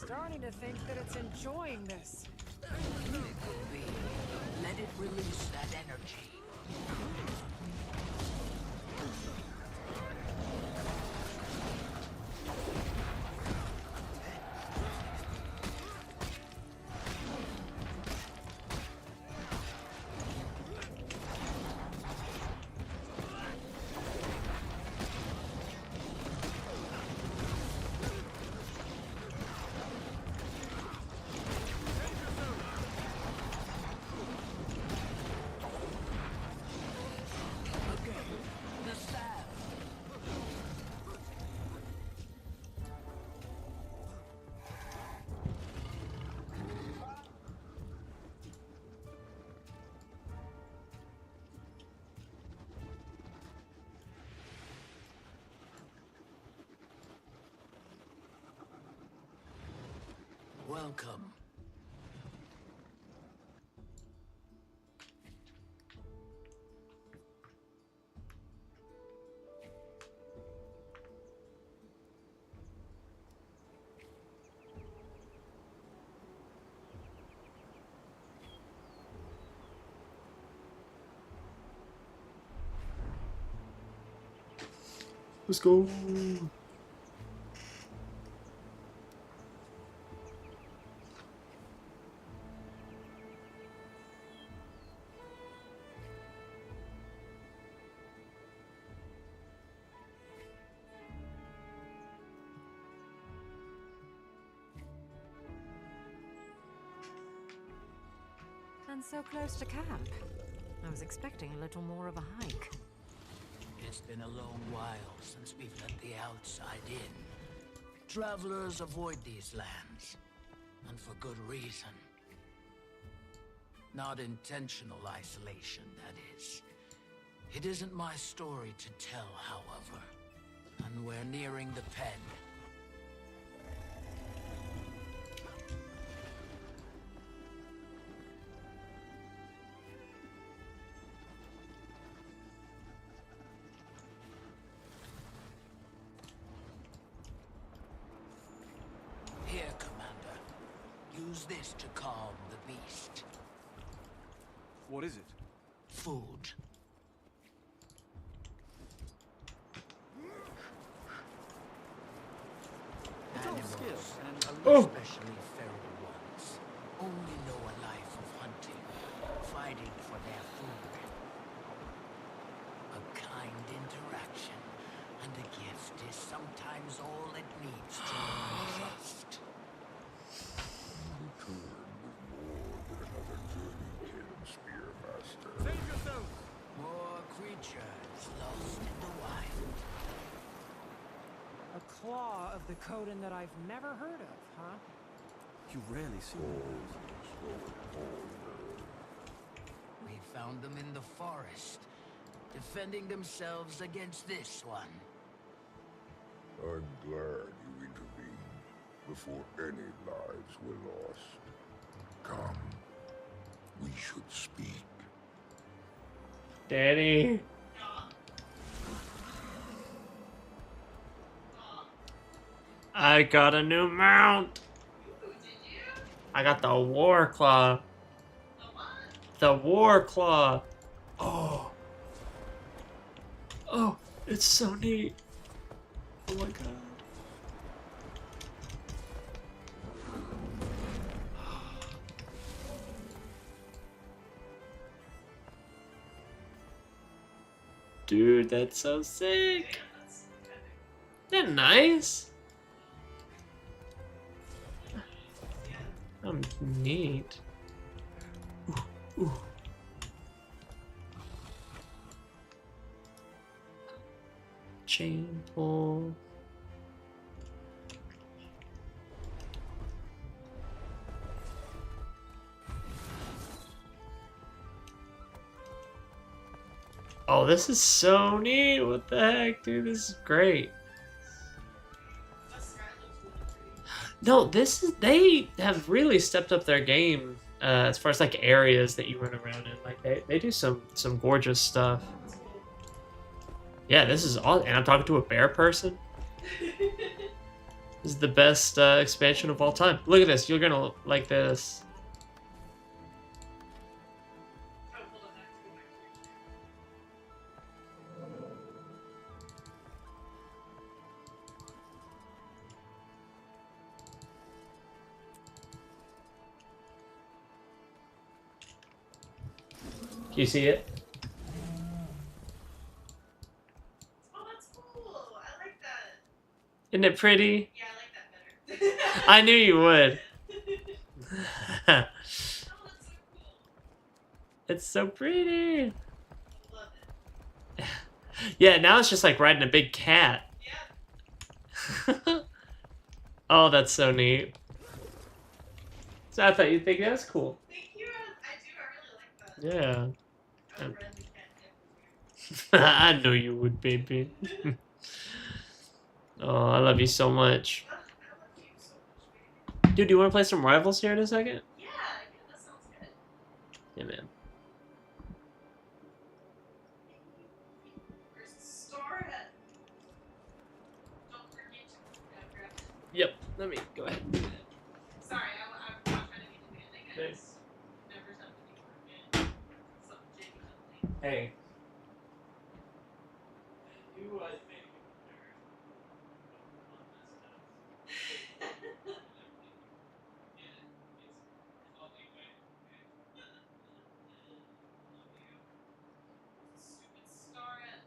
starting to think that it's enjoying this. It could be. Let it release that energy. Welcome. Let's go. And so close to camp. I was expecting a little more of a hike. It's been a long while since we've let the outside in. Travelers avoid these lands, and for good reason. Not intentional isolation, that is. It isn't my story to tell, however, and we're nearing the pen. Here, Commander. Use this to calm the beast. What is it? Food. Animals, especially feral ones, only know a life of hunting, fighting for their food. A kind interaction and a gift is sometimes all it needs to learn trust. Save yourself! More creatures lost in the wild. A claw of the Coden that I've never heard of, huh? You rarely see We found them in the forest, defending themselves against this one. I'm glad you intervened before any lives were lost. Come, we should speak. Daddy. I got a new mount. I got the War Claw. The War Claw. Oh. Oh, it's so neat. Oh my god. Dude, that's so sick. Isn't that nice? Neat. Ooh, ooh. Chain pull. Oh, this is so neat. What the heck, dude? This is great. No, they have really stepped up their game as far as like areas that you run around in. Like they do some gorgeous stuff. Yeah, this is awesome. And I'm talking to a bear person. This is the best expansion of all time. Look at this. You're gonna like this. Can you see it? Oh, that's cool. I like that. Isn't it pretty? Yeah, I like that better. I knew you would. It's so pretty. Yeah, now it's just like riding a big cat. Yeah. Oh, that's so neat. So I thought you'd think that's cool. Thank you. I do. I really like that. Yeah. I would really I knew you would, baby. Oh, I love you so much. Dude, do you want to play some Rivals here in a second? Yeah, that sounds good. Yeah, man. Where's the star at? Don't forget to grab it. Yep. Let me go ahead. Sorry, I'm not trying to be demanding. I just never done it before. Something genuinely. Hey. Stupid star at.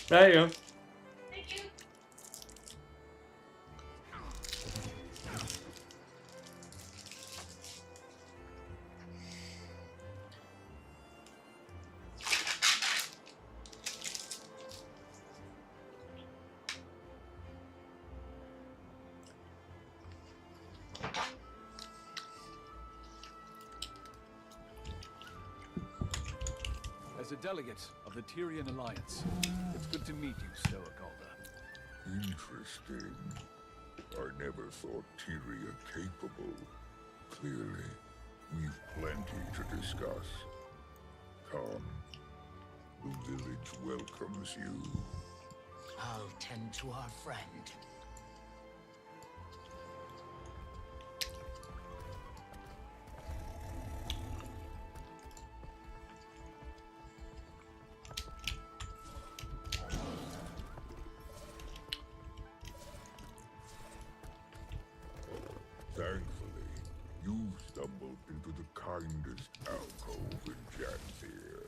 There you go. Thank you. As a delegate of the Tyrian Alliance, it's good to meet you, Stoic Alder. Interesting. I never thought Tyria capable. Clearly, we've plenty to discuss. Come. The village welcomes you. I'll tend to our friend. Thankfully, you stumbled into the kindest alcove in Janthir.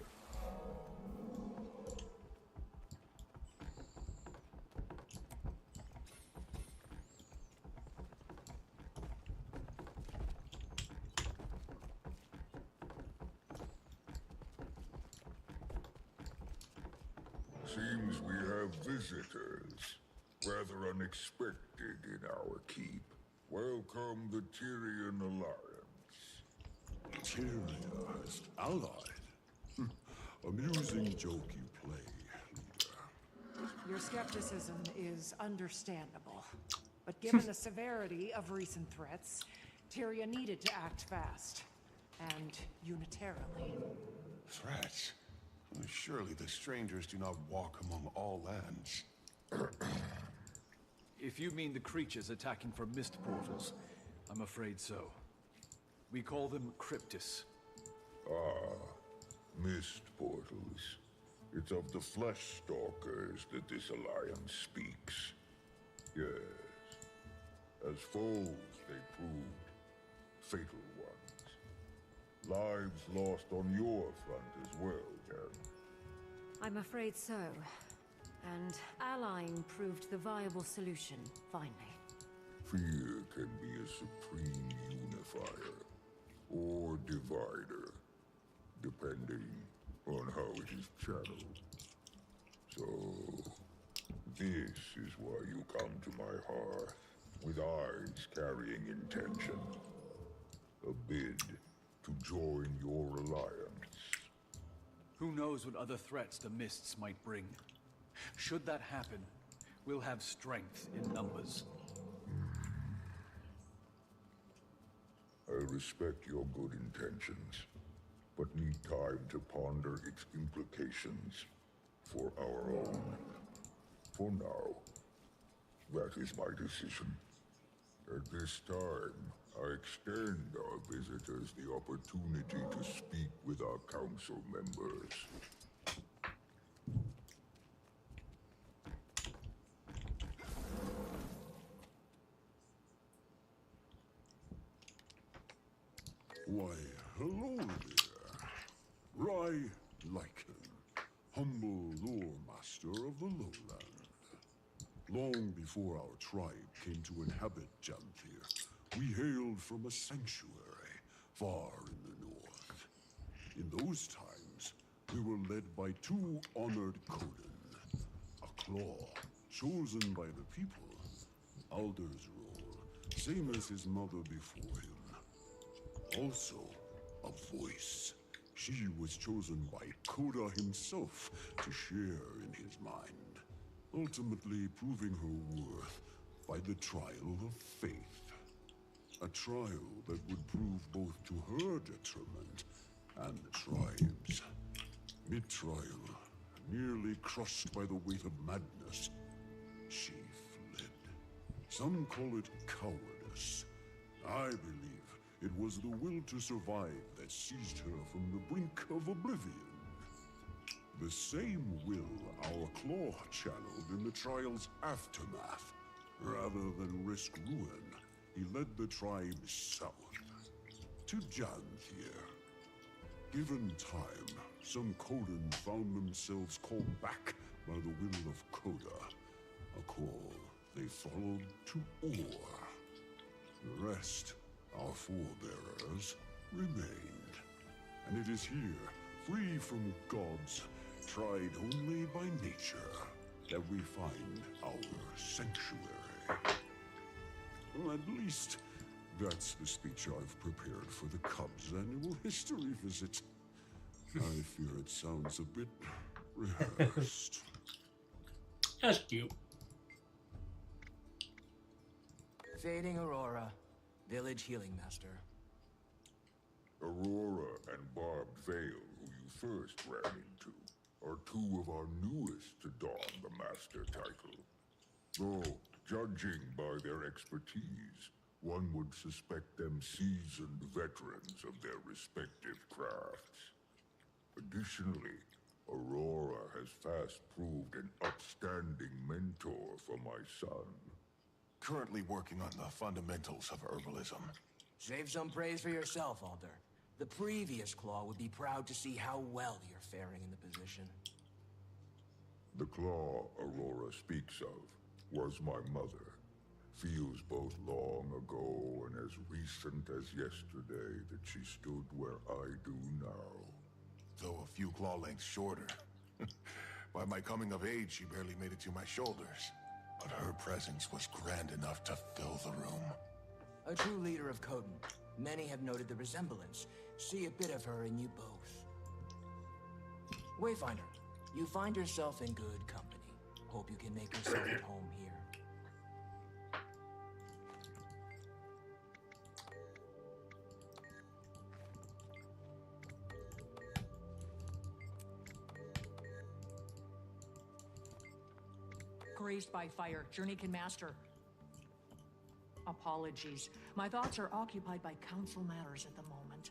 Seems we have visitors. Rather unexpected in our keep. Welcome the Tyrian Alliance. Tyria has allied? Amusing joke you play, leader. Your skepticism is understandable. But given the severity of recent threats, Tyria needed to act fast. And unitarily. Threats? Surely the strangers do not walk among all lands. If you mean the creatures attacking from mist portals, I'm afraid so. We call them Cryptis. Mist portals. It's of the flesh stalkers that this alliance speaks. Yes. As foes, they proved fatal ones. Lives lost on your front as well, Jen. I'm afraid so. And allying proved the viable solution, finally. Fear can be a supreme unifier or divider, depending on how it is channeled. So, this is why you come to my hearth, with eyes carrying intention. A bid to join your alliance. Who knows what other threats the mists might bring? Should that happen, we'll have strength in numbers. I respect your good intentions, but need time to ponder its implications for our own. For now, that is my decision. At this time, I extend our visitors the opportunity to speak with our council members. Why, hello there. Rai Lycan, humble lore master of the lowland. Long before our tribe came to inhabit Janthir, we hailed from a sanctuary far in the north. In those times, we were led by two honored Coden. A claw, chosen by the people. Alder's role, same as his mother before him. Also, a voice. She was chosen by Koda himself to share in his mind, ultimately proving her worth by the trial of faith. A trial that would prove both to her detriment and the tribe's. Mid-trial, nearly crushed by the weight of madness, she fled. Some call it cowardice. I believe it was the will to survive that seized her from the brink of oblivion. The same will our claw channeled in the trial's aftermath. Rather than risk ruin, he led the tribe south, to Janthir. Given time, some Coden found themselves called back by the will of Koda. A call they followed to Or. The rest, our forebearers, remained. And it is here, free from gods, tried only by nature, that we find our sanctuary. Well, at least, that's the speech I've prepared for the Cubs' annual history visit. I fear it sounds a bit rehearsed. That's cute. Fading Aurora, Village Healing Master. Aurora and Barbed Veil, who you first ran into, are two of our newest to don the Master title. Though, judging by their expertise, one would suspect them seasoned veterans of their respective crafts. Additionally, Aurora has fast proved an upstanding mentor for my son. Currently working on the fundamentals of herbalism. Save some praise for yourself, Alder. The previous Claw would be proud to see how well you're faring in the position. The claw Aurora speaks of was my mother. Feels both long ago and as recent as yesterday that she stood where I do now. Though a few claw lengths shorter. By my coming of age, she barely made it to my shoulders. But her presence was grand enough to fill the room. A true leader of Coden. Many have noted the resemblance. See a bit of her in you both. Wayfinder, you find yourself in good company. Hope you can make yourself at home here. Grazed by fire, Journeykin Master. Apologies. My thoughts are occupied by council matters at the moment.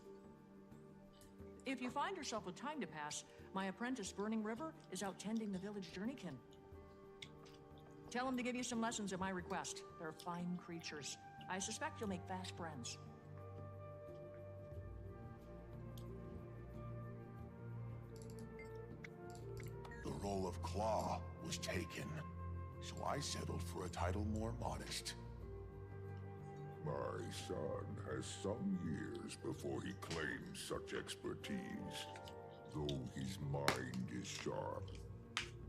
If you find yourself with time to pass, my apprentice Burning River is out tending the village Journeykin. Tell him to give you some lessons at my request. They're fine creatures. I suspect you'll make fast friends. The role of Claw was taken, so I settled for a title more modest. My son has some years before he claims such expertise, though his mind is sharp.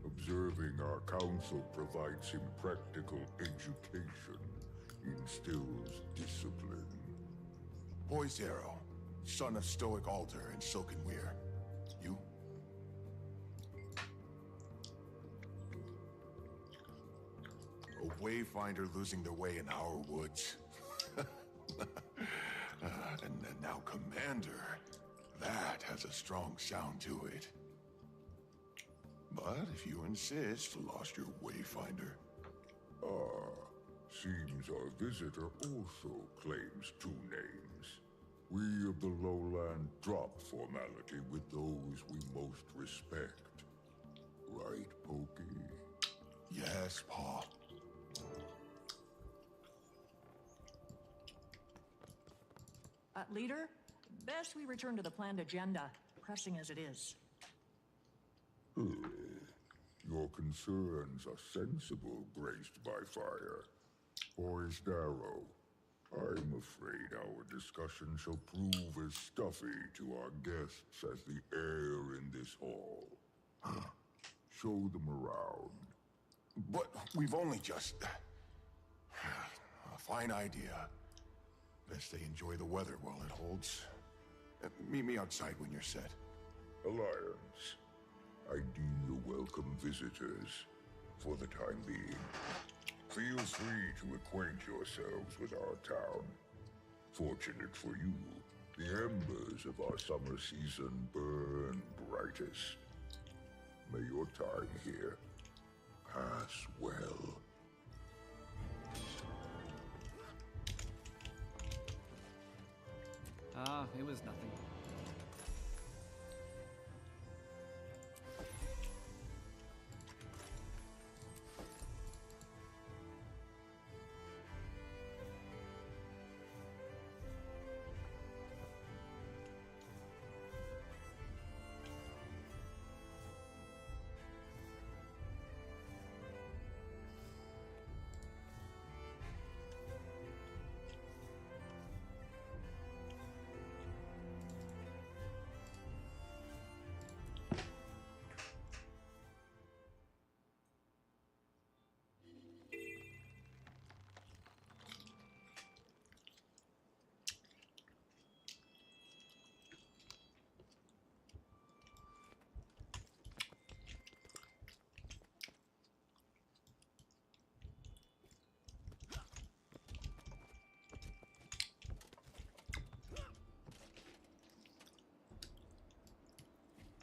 Observing our council provides him practical education, instills discipline. Boyzero, son of Stoic Alter and Silken Weir. You? A wayfinder losing their way in our woods. And now Commander. That has a strong sound to it. But if you insist, lost your wayfinder. Seems our visitor also claims two names. We of the lowland drop formality with those we most respect. Right, Pokey? Yes, Pa. Leader, best we return to the planned agenda, pressing as it is. Your concerns are sensible, graced by fire. Boys Darrow, I'm afraid our discussion shall prove as stuffy to our guests as the air in this hall. Show them around. But we've only just... A fine idea. Best they enjoy the weather while it holds. Meet me outside when you're set. Alliance, I deem you welcome visitors for the time being. Feel free to acquaint yourselves with our town. Fortunate for you, the embers of our summer season burn brightest. May your time here pass well. It was nothing.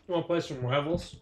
You want to play some Revels?